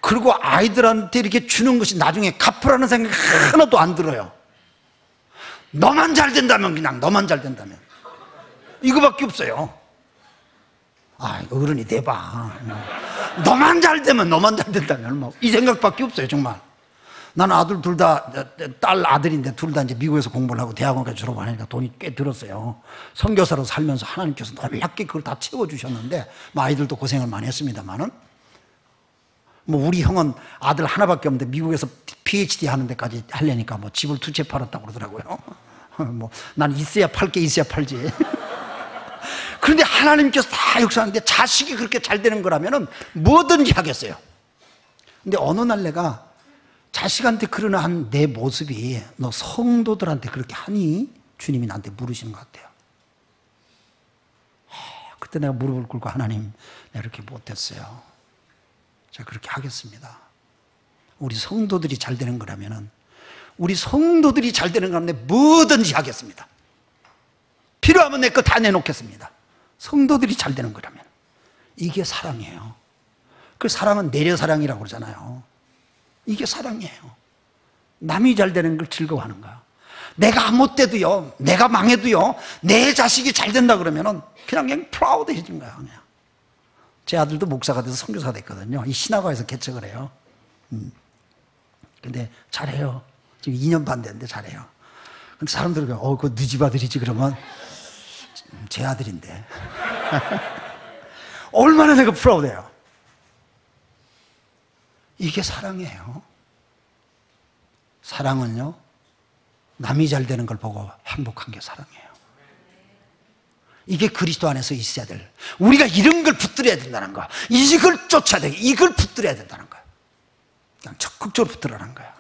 그리고 아이들한테 이렇게 주는 것이 나중에 갚으라는 생각이 하나도 안 들어요. 너만 잘 된다면, 그냥 너만 잘 된다면. 이거밖에 없어요. 어른이 돼봐. 너만 잘 된다면, 뭐. 이 생각밖에 없어요, 정말. 나는 아들 둘 다, 딸 아들인데 둘 다 이제 미국에서 공부를 하고 대학원까지 졸업하니까 돈이 꽤 들었어요. 선교사로 살면서 하나님께서 놀랍게 그걸 다 채워주셨는데, 뭐 아이들도 고생을 많이 했습니다만은, 뭐 우리 형은 아들 하나밖에 없는데 미국에서 PhD 하는 데까지 하려니까 뭐 집을 2채 팔았다고 그러더라고요. 뭐 난 있어야 팔지. 그런데 하나님께서 다 역사하는데 자식이 그렇게 잘 되는 거라면은 뭐든지 하겠어요. 근데 어느 날 내가 자식한테 그러는 내 모습이 너 성도들한테 그렇게 하니? 주님이 나한테 물으시는 것 같아요. 그때 내가 무릎을 꿇고 하나님, 내가 이렇게 못했어요. 제가 그렇게 하겠습니다. 우리 성도들이 잘 되는 거라면은, 우리 성도들이 잘 되는 거라면 뭐든지 하겠습니다. 필요하면 내 거 다 내놓겠습니다. 성도들이 잘 되는 거라면. 이게 사랑이에요. 그 사랑은 내려사랑이라고 그러잖아요. 이게 사랑이에요. 남이 잘 되는 걸 즐거워하는 거야. 내가 못돼도요, 내가 망해도요, 내 자식이 잘 된다 그러면은 그냥 프라우드해진 거야, 그냥. 제 아들도 목사가 돼서 선교사가 됐거든요. 이 신학과에서 개척을 해요. 근데 잘해요. 지금 2년 반 됐는데 잘해요. 근데 사람들이 그거 네 집 아들이지 그러면 제 아들인데. 얼마나 내가 프라우드해요. 이게 사랑이에요. 사랑은요, 남이 잘 되는 걸 보고 행복한 게 사랑이에요. 이게 그리스도 안에서 있어야 될, 우리가 이런 걸 붙들어야 된다는 거, 이걸 쫓아야 돼, 이걸 붙들어야 된다는 거야. 그냥 적극적으로 붙들어라는 거야.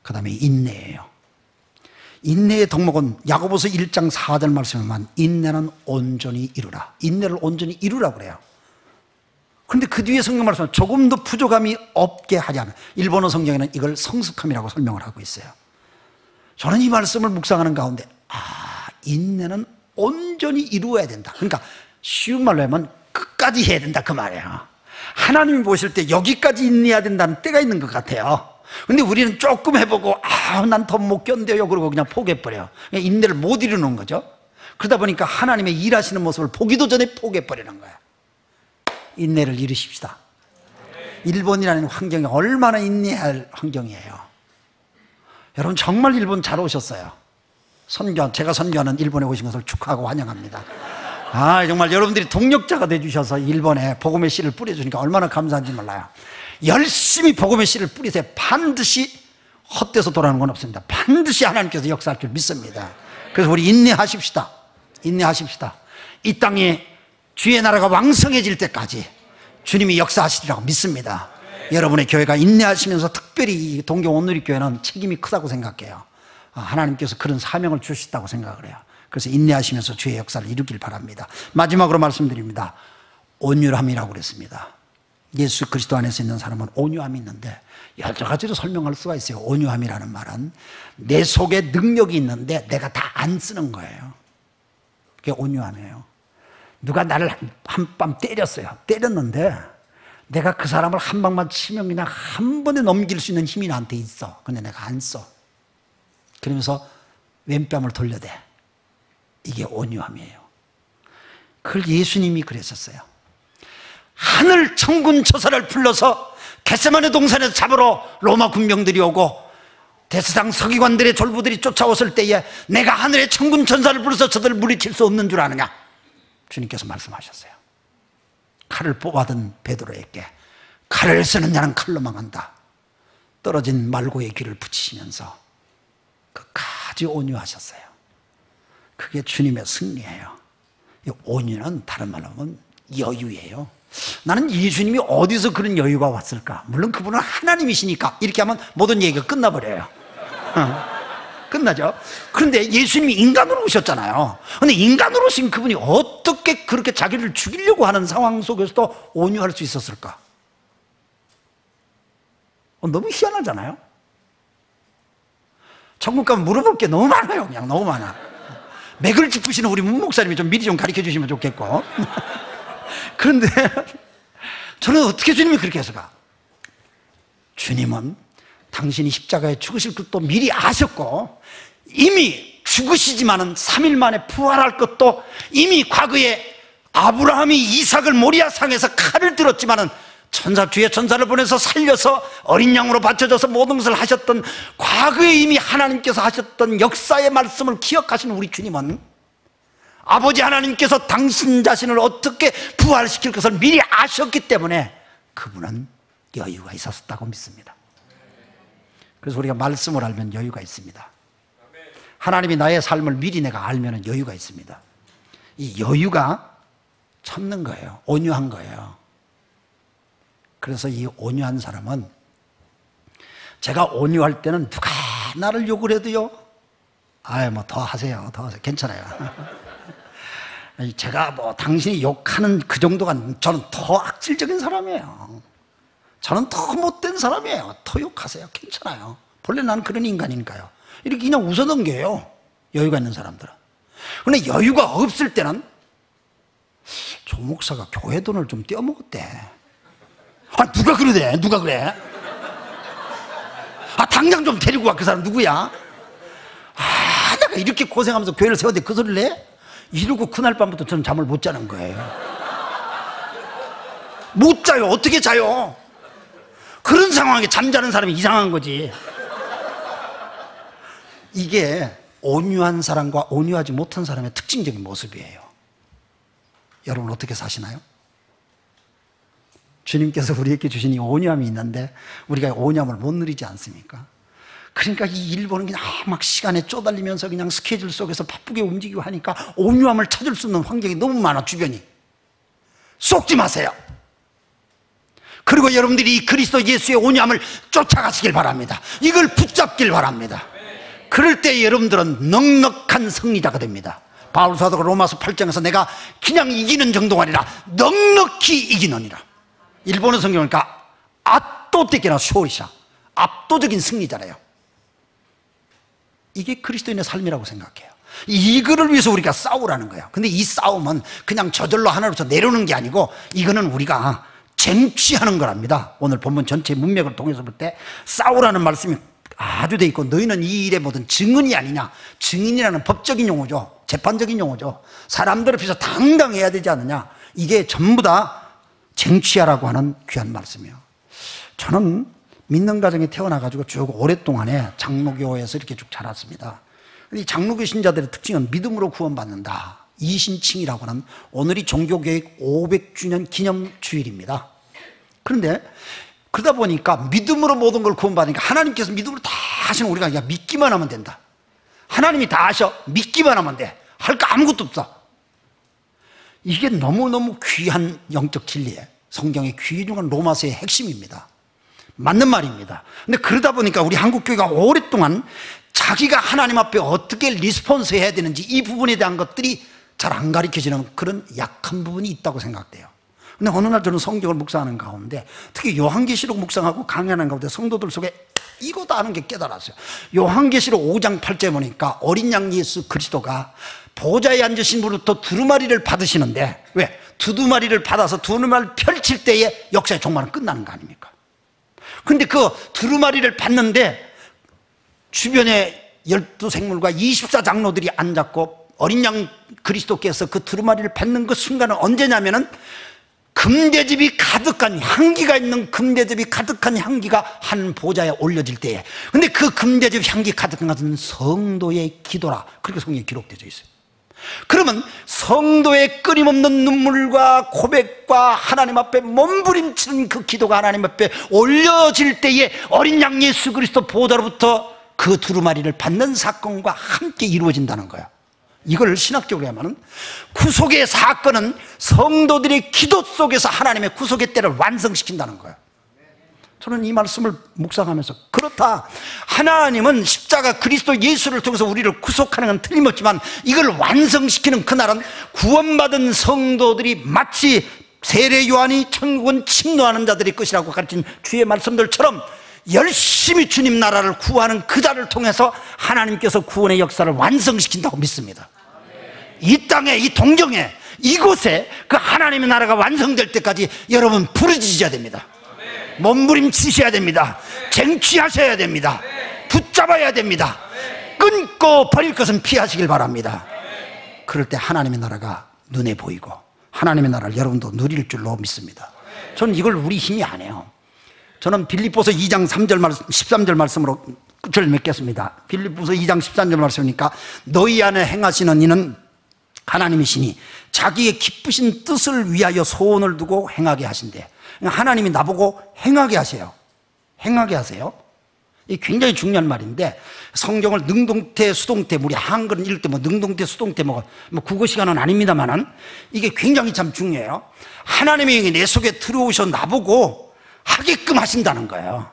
그 다음에 인내예요. 인내의 덕목은 야고보서 1장 4절 말씀에만 인내는 온전히 이루라. 인내를 온전히 이루라 그래요. 그런데 그 뒤에 성경 말씀은 조금도 부족함이 없게 하자면, 일본어 성경에는 이걸 성숙함이라고 설명을 하고 있어요. 저는 이 말씀을 묵상하는 가운데 인내는 온전히 이루어야 된다. 그러니까 쉬운 말로 하면 끝까지 해야 된다 그 말이에요. 하나님이 보실 때 여기까지 인내해야 된다는 때가 있는 것 같아요. 근데 우리는 조금 해보고 난 더 못 견뎌요 그러고 그냥 포기해버려요. 그냥 인내를 못 이루는 거죠. 그러다 보니까 하나님의 일하시는 모습을 보기도 전에 포기해버리는 거예요. 인내를 이루십시다. 일본이라는 환경이 얼마나 인내해야 할 환경이에요. 여러분 정말 일본 잘 오셨어요. 제가 선교하는 일본에 오신 것을 축하하고 환영합니다. 정말 여러분들이 동력자가 돼주셔서 일본에 복음의 씨를 뿌려주니까 얼마나 감사한지 몰라요. 열심히 복음의 씨를 뿌리세요. 반드시 헛돼서 돌아오는 건 없습니다. 반드시 하나님께서 역사할 줄 믿습니다. 그래서 우리 인내하십시다. 인내하십시다. 이 땅에 주의 나라가 왕성해질 때까지 주님이 역사하시리라고 믿습니다. 여러분의 교회가 인내하시면서 특별히 동경 온누리교회는 책임이 크다고 생각해요. 하나님께서 그런 사명을 주셨다고 생각을 해요. 그래서 인내하시면서 주의 역사를 이루길 바랍니다. 마지막으로 말씀드립니다. 온유함이라고 그랬습니다. 예수 그리스도 안에서 있는 사람은 온유함이 있는데 여러 가지로 설명할 수가 있어요. 온유함이라는 말은 내 속에 능력이 있는데 내가 다 안 쓰는 거예요. 그게 온유함이에요. 누가 나를 한밤 때렸어요. 때렸는데 내가 그 사람을 한 방만 치면 그냥 한 번에 넘길 수 있는 힘이 나한테 있어. 근데 내가 안 써. 그러면서 왼뺨을 돌려대. 이게 온유함이에요. 그걸 예수님이 그랬었어요. 하늘 천군 천사를 불러서 겟세마네 동산에서 잡으러 로마 군병들이 오고 대세상 서기관들의 졸부들이 쫓아왔을 때에 내가 하늘의 천군 천사를 불러서 저들을 물리칠 수 없는 줄 아느냐? 주님께서 말씀하셨어요. 칼을 뽑아든 베드로에게 칼을 쓰는 자는 칼로 망한다. 떨어진 말고의 귀를 붙이시면서 끝까지 온유하셨어요. 그게 주님의 승리예요. 이 온유는 다른 말로 하면 여유예요. 나는 예수님이 어디서 그런 여유가 왔을까? 물론 그분은 하나님이시니까 이렇게 하면 모든 얘기가 끝나버려요. 끝나죠? 그런데 예수님이 인간으로 오셨잖아요. 근데 인간으로 오신 그분이 어떻게 그렇게 자기를 죽이려고 하는 상황 속에서도 온유할 수 있었을까? 너무 희한하잖아요? 천국 가면 물어볼 게 너무 많아요. 그냥 너무 많아. 맥을 짚으시는 우리 문 목사님이 좀 미리 좀 가르쳐 주시면 좋겠고. 그런데 저는 어떻게 주님이 그렇게 했을까? 주님은 당신이 십자가에 죽으실 것도 미리 아셨고, 이미 죽으시지만은 3일 만에 부활할 것도 이미 과거에 아브라함이 이삭을 모리아 산에서 칼을 들었지만은 천사 주의 천사를 보내서 살려서 어린 양으로 바쳐져서 모든 것을 하셨던, 과거에 이미 하나님께서 하셨던 역사의 말씀을 기억하시는 우리 주님은 아버지 하나님께서 당신 자신을 어떻게 부활시킬 것을 미리 아셨기 때문에 그분은 여유가 있었다고 믿습니다. 그래서 우리가 말씀을 알면 여유가 있습니다. 하나님이 나의 삶을 미리 내가 알면 여유가 있습니다. 이 여유가 참는 거예요. 온유한 거예요. 그래서 이 온유한 사람은, 제가 온유할 때는 누가 나를 욕을 해도요, 뭐 더 하세요. 더 하세요. 괜찮아요. 제가 뭐 당신이 욕하는 그 정도가, 저는 더 악질적인 사람이에요. 저는 더 못된 사람이에요. 더 욕하세요. 괜찮아요. 본래 나는 그런 인간이니까요. 이렇게 그냥 웃어넘겨요. 여유가 있는 사람들은. 그런데 여유가 없을 때는, 조 목사가 교회 돈을 좀 떼어먹었대. 누가 그러대? 누가 그래? 당장 좀 데리고 와. 그 사람 누구야? 내가 이렇게 고생하면서 교회를 세웠는데 그 소리를 해? 이러고 그날 밤부터 저는 잠을 못 자는 거예요. 못 자요. 어떻게 자요? 그런 상황에 잠자는 사람이 이상한 거지. 이게 온유한 사람과 온유하지 못한 사람의 특징적인 모습이에요. 여러분 어떻게 사시나요? 주님께서 우리에게 주신 이 온유함이 있는데 우리가 온유함을 못 누리지 않습니까? 그러니까 이 일본은 그냥 막 시간에 쪼달리면서 그냥 스케줄 속에서 바쁘게 움직이고 하니까 온유함을 찾을 수 없는 환경이 너무 많아, 주변이. 속지 마세요. 그리고 여러분들이 이 그리스도 예수의 온유함을 쫓아가시길 바랍니다. 이걸 붙잡길 바랍니다. 그럴 때 여러분들은 넉넉한 승리자가 됩니다. 바울 사도가 로마서 8장에서 내가 그냥 이기는 정도가 아니라 넉넉히 이기느니라. 일본어 성경을 보니까 압도적이나 쇼리샤, 압도적인 승리자래요. 이게 그리스도인의 삶이라고 생각해요. 이거를 위해서 우리가 싸우라는 거예요. 근데 이 싸움은 그냥 저절로 하나로서 내려오는 게 아니고, 이거는 우리가 쟁취하는 거랍니다. 오늘 본문 전체 문맥을 통해서 볼 때 싸우라는 말씀이 아주 돼 있고, 너희는 이 일의 모든 증인이 아니냐. 증인이라는 법적인 용어죠. 재판적인 용어죠. 사람들 앞에서 당당해야 되지 않느냐. 이게 전부 다 쟁취하라고 하는 귀한 말씀이에요. 저는 믿는 가정에 태어나가지고 쭉 오랫동안에 장로교에서 이렇게 쭉 자랐습니다. 이 장로교 신자들의 특징은 믿음으로 구원받는다. 이신칭이라고 하는, 오늘이 종교개혁 500주년 기념주일입니다. 그런데 그러다 보니까 믿음으로 모든 걸 구원받으니까 하나님께서 믿음으로 다 하시는, 우리가 그냥 믿기만 하면 된다. 하나님이 다 하셔. 믿기만 하면 돼. 할 거 아무것도 없어. 이게 너무너무 귀한 영적 진리예요. 성경의 귀중한 로마서의 핵심입니다. 맞는 말입니다. 근데 그러다 보니까 우리 한국교회가 오랫동안 자기가 하나님 앞에 어떻게 리스폰스 해야 되는지 이 부분에 대한 것들이 잘 안 가르쳐지는 그런 약한 부분이 있다고 생각돼요. 근데 어느 날 저는 성경을 묵상하는 가운데, 특히 요한계시록 묵상하고 강연하는 가운데 성도들 속에 이거다 하는 게 깨달았어요. 요한계시록 5장 8절에 보니까 어린 양 예수 그리스도가 보좌에 앉으신 분으로부터 두루마리를 받으시는데, 왜? 두루마리를 받아서 두루마리를 펼칠 때에 역사의 종말은 끝나는 거 아닙니까? 근데 그 두루마리를 받는데 주변에 12생물과 24장로들이 앉았고, 어린 양 그리스도께서 그 두루마리를 받는 그 순간은 언제냐면은 금대접이 가득한, 향기가 있는 금대접이 가득한 향기가 한 보좌에 올려질 때에, 근데 그 금대접 향기 가득한 것은 성도의 기도라, 그렇게 성경에 기록되어 있어요. 그러면 성도의 끊임없는 눈물과 고백과 하나님 앞에 몸부림치는 그 기도가 하나님 앞에 올려질 때에 어린 양 예수 그리스도 보좌로부터 그 두루마리를 받는 사건과 함께 이루어진다는 거야. 이걸 신학적으로 하면 구속의 사건은 성도들의 기도 속에서 하나님의 구속의 때를 완성시킨다는 거예요. 저는 이 말씀을 묵상하면서 그렇다, 하나님은 십자가 그리스도 예수를 통해서 우리를 구속하는 건 틀림없지만 이걸 완성시키는 그날은 구원받은 성도들이 마치 세례 요한이 천국은 침노하는 자들의 것이라고 가르친 주의 말씀들처럼 열심히 주님 나라를 구하는 그자를 통해서 하나님께서 구원의 역사를 완성시킨다고 믿습니다. 이 땅에, 이 동정에, 이곳에 그 하나님의 나라가 완성될 때까지 여러분 부르짖어야 됩니다. 몸부림치셔야 됩니다. 쟁취하셔야 됩니다. 붙잡아야 됩니다. 끊고 버릴 것은 피하시길 바랍니다. 그럴 때 하나님의 나라가 눈에 보이고 하나님의 나라를 여러분도 누릴 줄로 믿습니다. 저는 이걸 우리 힘이 안 해요. 저는 빌립보서 2장 3절 말씀, 13절 말씀으로 끝을 맺겠습니다. 빌립보서 2장 13절 말씀이니까 너희 안에 행하시는 이는 하나님이시니 자기의 기쁘신 뜻을 위하여 소원을 두고 행하게 하신대. 하나님이 나보고 행하게 하세요. 행하게 하세요. 이게 굉장히 중요한 말인데, 성경을 능동태, 수동태, 우리 한글은 읽을 때 뭐 능동태, 수동태 뭐 국어 시간은 아닙니다만은 이게 굉장히 참 중요해요. 하나님이 내 속에 들어오셔 나보고 하게끔 하신다는 거예요.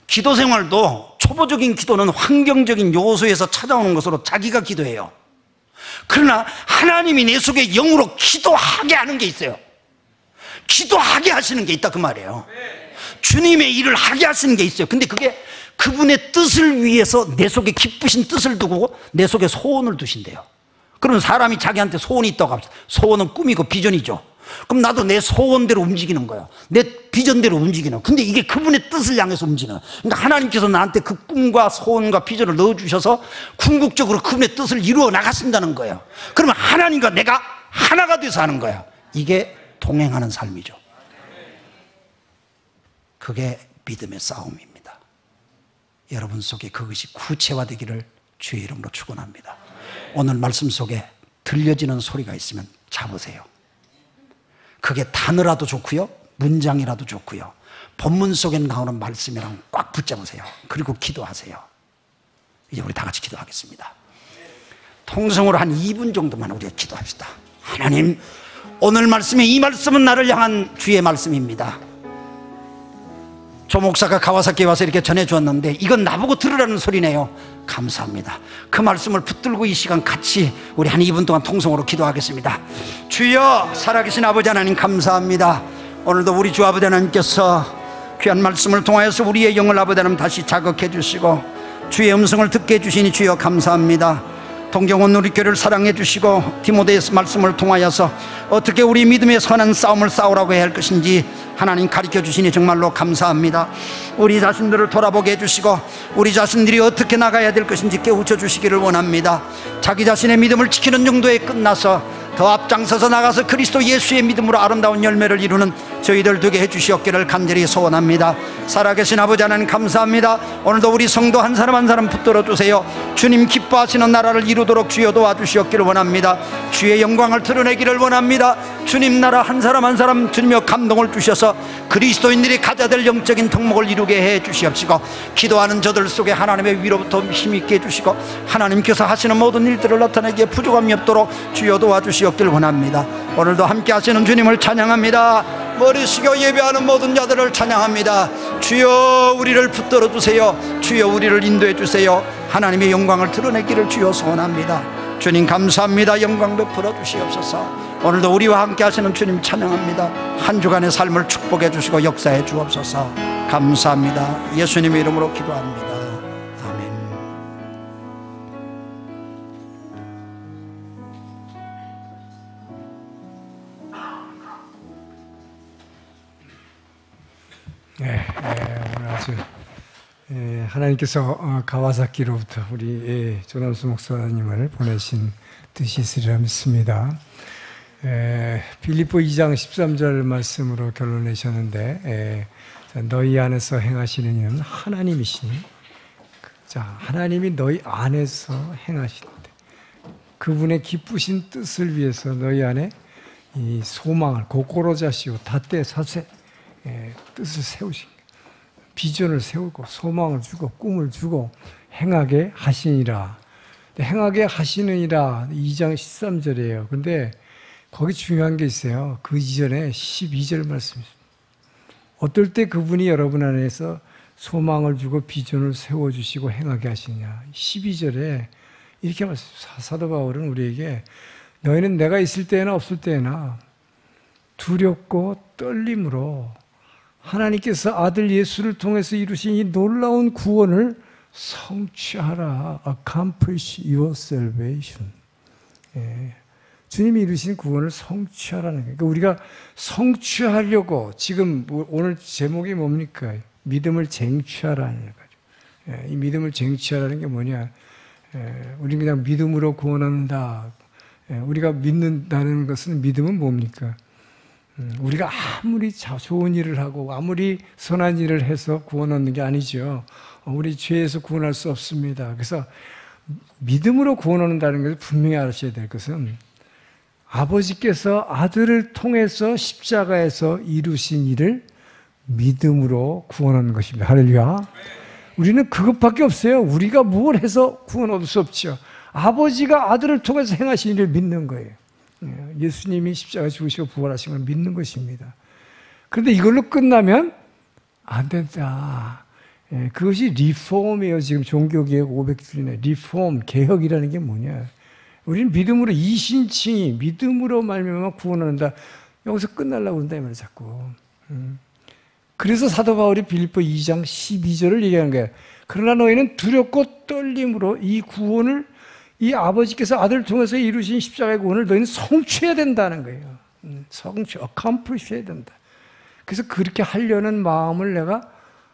기도 생활도 초보적인 기도는 환경적인 요소에서 찾아오는 것으로 자기가 기도해요. 그러나 하나님이 내 속에 영으로 기도하게 하는 게 있어요. 기도하게 하시는 게 있다 그 말이에요. 주님의 일을 하게 하시는 게 있어요. 근데 그게 그분의 뜻을 위해서 내 속에 기쁘신 뜻을 두고 내 속에 소원을 두신대요. 그러면 사람이 자기한테 소원이 있다고 합시다. 소원은 꿈이고 비전이죠. 그럼 나도 내 소원대로 움직이는 거예요. 내 비전대로 움직이는 거예요. 근데 이게 그분의 뜻을 향해서 움직이는 거예요. 그러니까 하나님께서 나한테 그 꿈과 소원과 비전을 넣어주셔서 궁극적으로 그분의 뜻을 이루어 나가신다는 거예요. 그러면 하나님과 내가 하나가 돼서 하는 거예요. 이게 동행하는 삶이죠. 그게 믿음의 싸움입니다. 여러분 속에 그것이 구체화되기를 주의 이름으로 축원합니다. 오늘 말씀 속에 들려지는 소리가 있으면 잡으세요. 그게 단어라도 좋고요, 문장이라도 좋고요, 본문 속에 나오는 말씀이랑 꽉 붙잡으세요. 그리고 기도하세요. 이제 우리 다 같이 기도하겠습니다. 통성으로 한 2분 정도만 우리가 기도합시다. 하나님, 오늘 말씀에 이 말씀은 나를 향한 주의 말씀입니다. 조 목사가 가와사키에 와서 이렇게 전해주었는데 이건 나보고 들으라는 소리네요. 감사합니다. 그 말씀을 붙들고 이 시간 같이 우리 한 2분 동안 통성으로 기도하겠습니다. 주여, 살아계신 아버지 하나님 감사합니다. 오늘도 우리 주 아버지 하나님께서 귀한 말씀을 통하여서 우리의 영을 아버지 하나님 다시 자극해 주시고 주의 음성을 듣게 해주시니 주여 감사합니다. 동경원 우리 교회를 사랑해 주시고 디모데서 말씀을 통하여서 어떻게 우리 믿음의 선한 싸움을 싸우라고 해야 할 것인지 하나님 가르쳐 주시니 정말로 감사합니다. 우리 자신들을 돌아보게 해주시고 우리 자신들이 어떻게 나가야 될 것인지 깨우쳐 주시기를 원합니다. 자기 자신의 믿음을 지키는 정도에 끝나서 더 앞장서서 나가서 그리스도 예수의 믿음으로 아름다운 열매를 이루는 저희들 되게 해주시옵기를 간절히 소원합니다. 살아계신 아버지 하나님 감사합니다. 오늘도 우리 성도 한 사람 한 사람 붙들어 주세요. 주님 기뻐하시는 나라를 이루도록 주여 도와주시옵기를 원합니다. 주의 영광을 드러내기를 원합니다. 주님 나라 한 사람 한 사람 주님여 감동을 주셔서 그리스도인들이 가져야 될 영적인 덕목을 이루게 해 주시옵시고 기도하는 저들 속에 하나님의 위로부터 힘있게 해주시고 하나님께서 하시는 모든 일들을 나타내기에 부족함이 없도록 주여 도와주시옵기를 원합니다. 오늘도 함께 하시는 주님을 찬양합니다. 머리 숙여 예배하는 모든 자들을 찬양합니다. 주여 우리를 붙들어 주세요. 주여 우리를 인도해 주세요. 하나님의 영광을 드러내기를 주여 소원합니다. 주님 감사합니다. 영광 베풀어 주시옵소서. 오늘도 우리와 함께 하시는 주님 찬양합니다. 한 주간의 삶을 축복해 주시고 역사해 주옵소서. 감사합니다. 예수님의 이름으로 기도합니다. 아멘. 네, 오늘 아주 하나님께서 가와사키로부터 우리 조남수 목사님을 보내신 뜻이 있으리라 믿습니다. 빌립보 2장 13절 말씀으로 결론 내셨는데 너희 안에서 행하시는 이는 하나님이시니, 자, 하나님이 너희 안에서 행하시는데 그분의 기쁘신 뜻을 위해서 너희 안에 이 소망을 고코로자시오 다때 사세 뜻을 세우신, 비전을 세우고 소망을 주고 꿈을 주고 행하게 하시니라. 행하게 하시느니라 2장 13절이에요. 근데 거기 중요한 게 있어요. 그 이전에 12절 말씀입니다. 어떨 때 그분이 여러분 안에서 소망을 주고 비전을 세워주시고 행하게 하시냐. 12절에 이렇게 말씀합니다. 사도 바울은 우리에게 너희는 내가 있을 때나 없을 때나 두렵고 떨림으로 하나님께서 아들 예수를 통해서 이루신 이 놀라운 구원을 성취하라. Accomplish your salvation. 주님이 이루신 구원을 성취하라는 거예요. 그러니까 우리가 성취하려고 지금 오늘 제목이 뭡니까? 믿음을 쟁취하라는 거죠. 이 믿음을 쟁취하라는 게 뭐냐? 우리는 그냥 믿음으로 구원한다. 우리가 믿는다는 것은 믿음은 뭡니까? 우리가 아무리 좋은 일을 하고 아무리 선한 일을 해서 구원 얻는 게 아니죠. 우리 죄에서 구원할 수 없습니다. 그래서 믿음으로 구원 얻는다는 것을 분명히 아셔야 될 것은 아버지께서 아들을 통해서 십자가에서 이루신 일을 믿음으로 구원 얻는 것입니다. 할렐루야. 우리는 그것밖에 없어요. 우리가 뭘 해서 구원 얻을 수 없죠. 아버지가 아들을 통해서 행하신 일을 믿는 거예요. 예수님이 십자가 죽으시고 부활하신 걸 믿는 것입니다. 그런데 이걸로 끝나면 안 된다. 그것이 리폼이에요. 지금 종교개혁 500주년에 리폼, 개혁이라는 게 뭐냐. 우리는 믿음으로 이신칭이 믿음으로 말미암아 구원한다. 여기서 끝나려고 한다 이 말이에요. 자꾸. 그래서 사도 바울이 빌립보 2장 12절을 얘기하는 거예요. 그러나 너희는 두렵고 떨림으로 이 구원을 이 아버지께서 아들을 통해서 이루신 십자가의 구원을 너희는 성취해야 된다는 거예요. accomplish 해야 된다. 그래서 그렇게 하려는 마음을 내가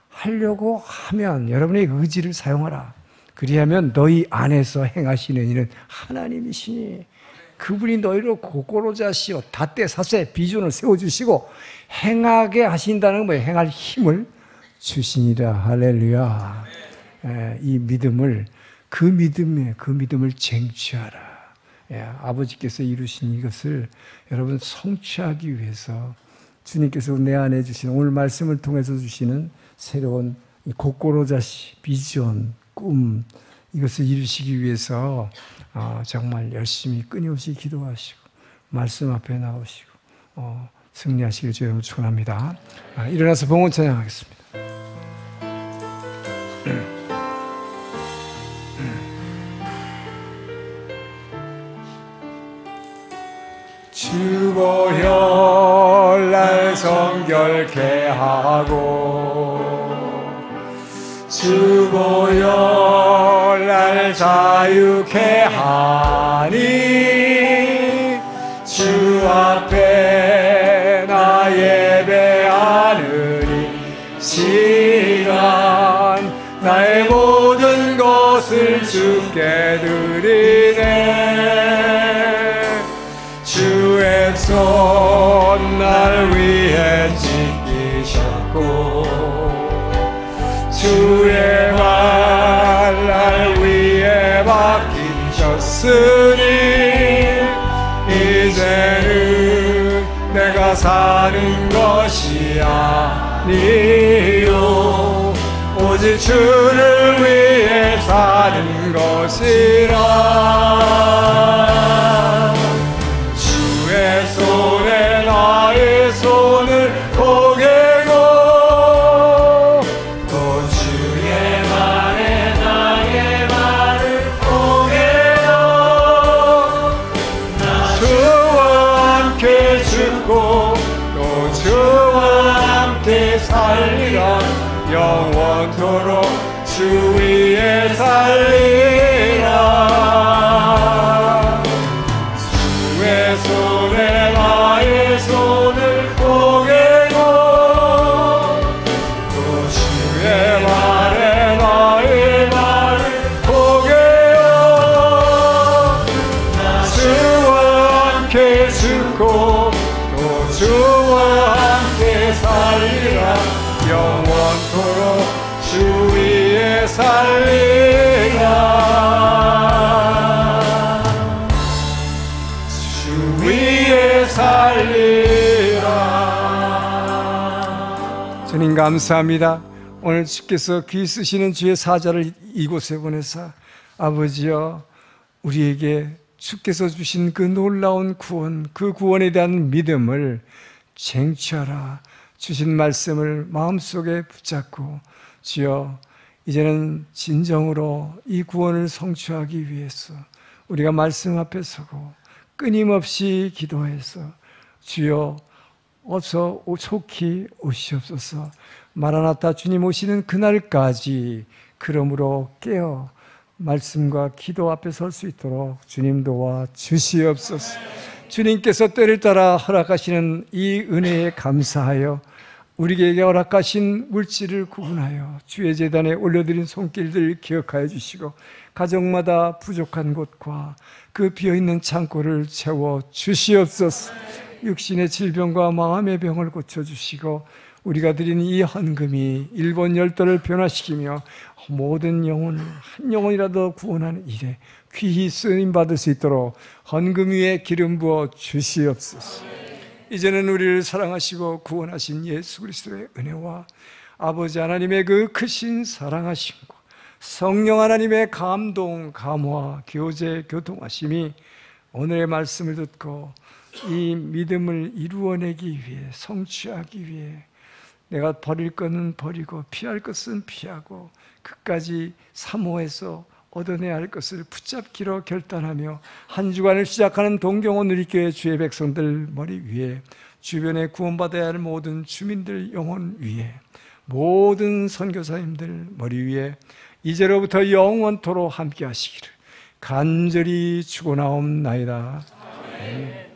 하려고 하면 여러분의 의지를 사용하라. 그리하면 너희 안에서 행하시는 이는 하나님이시니 그분이 너희를 고고로자시오 다떼사세 비전을 세워주시고 행하게 하신다는 건 뭐예요? 행할 힘을 주시니라. 할렐루야. 이 믿음을 그 믿음을 쟁취하라. 아버지께서 이루신 이것을 여러분 성취하기 위해서 주님께서 내 안에 주신 오늘 말씀을 통해서 주시는 새로운 고꼬로자시 비전, 꿈 이것을 이루시기 위해서 정말 열심히 끊임없이 기도하시고 말씀 앞에 나오시고 승리하시길 주여 여러분 축원합니다. 일어나서 봉헌 찬양하겠습니다. 주보혈 성결케 하고 주보혈 날 자유케 하니 주 앞에 나 예배하느니 시간 나의 모든 것을 주께 드리네 주의 손 날 위해 지키셨고 주의 말 날 위해 맡기셨으니 이제는 내가 사는 것이 아니요 오직 주를 위해 사는 것이라 주의 손에 나의 손을 포개고 또 주의 말에 나의 말을 포개어 주와 함께 죽고 또 주와 함께 살리라 영원토록 주 위에 살리라 주의 손에 나의 손을 포개고 또 주의 말에 나의 말을 포개어 주와 함께 죽고 또 주와 함께 살리라 영원토록 주 위에 살리라 주 위에 살리라 주님 감사합니다. 오늘 주께서 귀 쓰시는 주의 사자를 이곳에 보내사 아버지여 우리에게 주께서 주신 그 놀라운 구원, 그 구원에 대한 믿음을 쟁취하라. 주신 말씀을 마음속에 붙잡고 주여 이제는 진정으로 이 구원을 성취하기 위해서 우리가 말씀 앞에 서고 끊임없이 기도해서 주여 어서 속히 오시옵소서. 마라나타 주님 오시는 그날까지 그러므로 깨어 말씀과 기도 앞에 설 수 있도록 주님 도와 주시옵소서. 주님께서 때를 따라 허락하시는 이 은혜에 감사하여 우리에게 허락하신 물질을 구분하여 주의 제단에 올려드린 손길들 기억하여 주시고 가정마다 부족한 곳과 그 비어있는 창고를 채워 주시옵소서. 육신의 질병과 마음의 병을 고쳐주시고 우리가 드린 이 헌금이 일본 열도를 변화시키며 모든 영혼을 한 영혼이라도 구원하는 일에 귀히 쓰임받을 수 있도록 헌금 위에 기름 부어 주시옵소서. 이제는 우리를 사랑하시고 구원하신 예수 그리스도의 은혜와 아버지 하나님의 그 크신 사랑하심과 성령 하나님의 감동, 감화, 교제, 교통하심이 오늘의 말씀을 듣고 이 믿음을 이루어내기 위해, 성취하기 위해 내가 버릴 것은 버리고 피할 것은 피하고 끝까지 사모해서 얻어내야 할 것을 붙잡기로 결단하며 한 주간을 시작하는 동경원 누리교회 주의 백성들 머리 위에, 주변에 구원받아야 할 모든 주민들 영혼 위에, 모든 선교사님들 머리 위에 이제로부터 영원토록 함께 하시기를 간절히 축원하옵나이다. 아멘.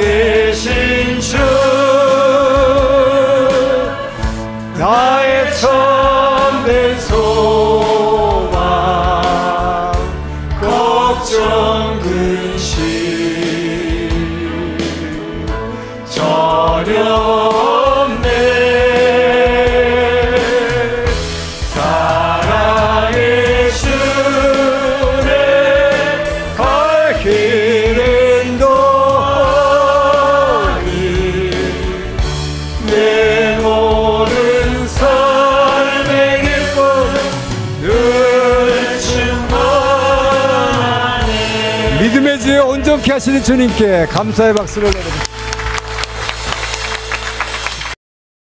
살아계신 주 나의 참된 소망 걱정 근심 전혀 없네. 사랑의 주의 갈 길은 너니 내 모든 삶의 기쁨 늘 충만하네. 믿음의 지혜 온전케 하시는 주님께 감사의 박수를 내립니다.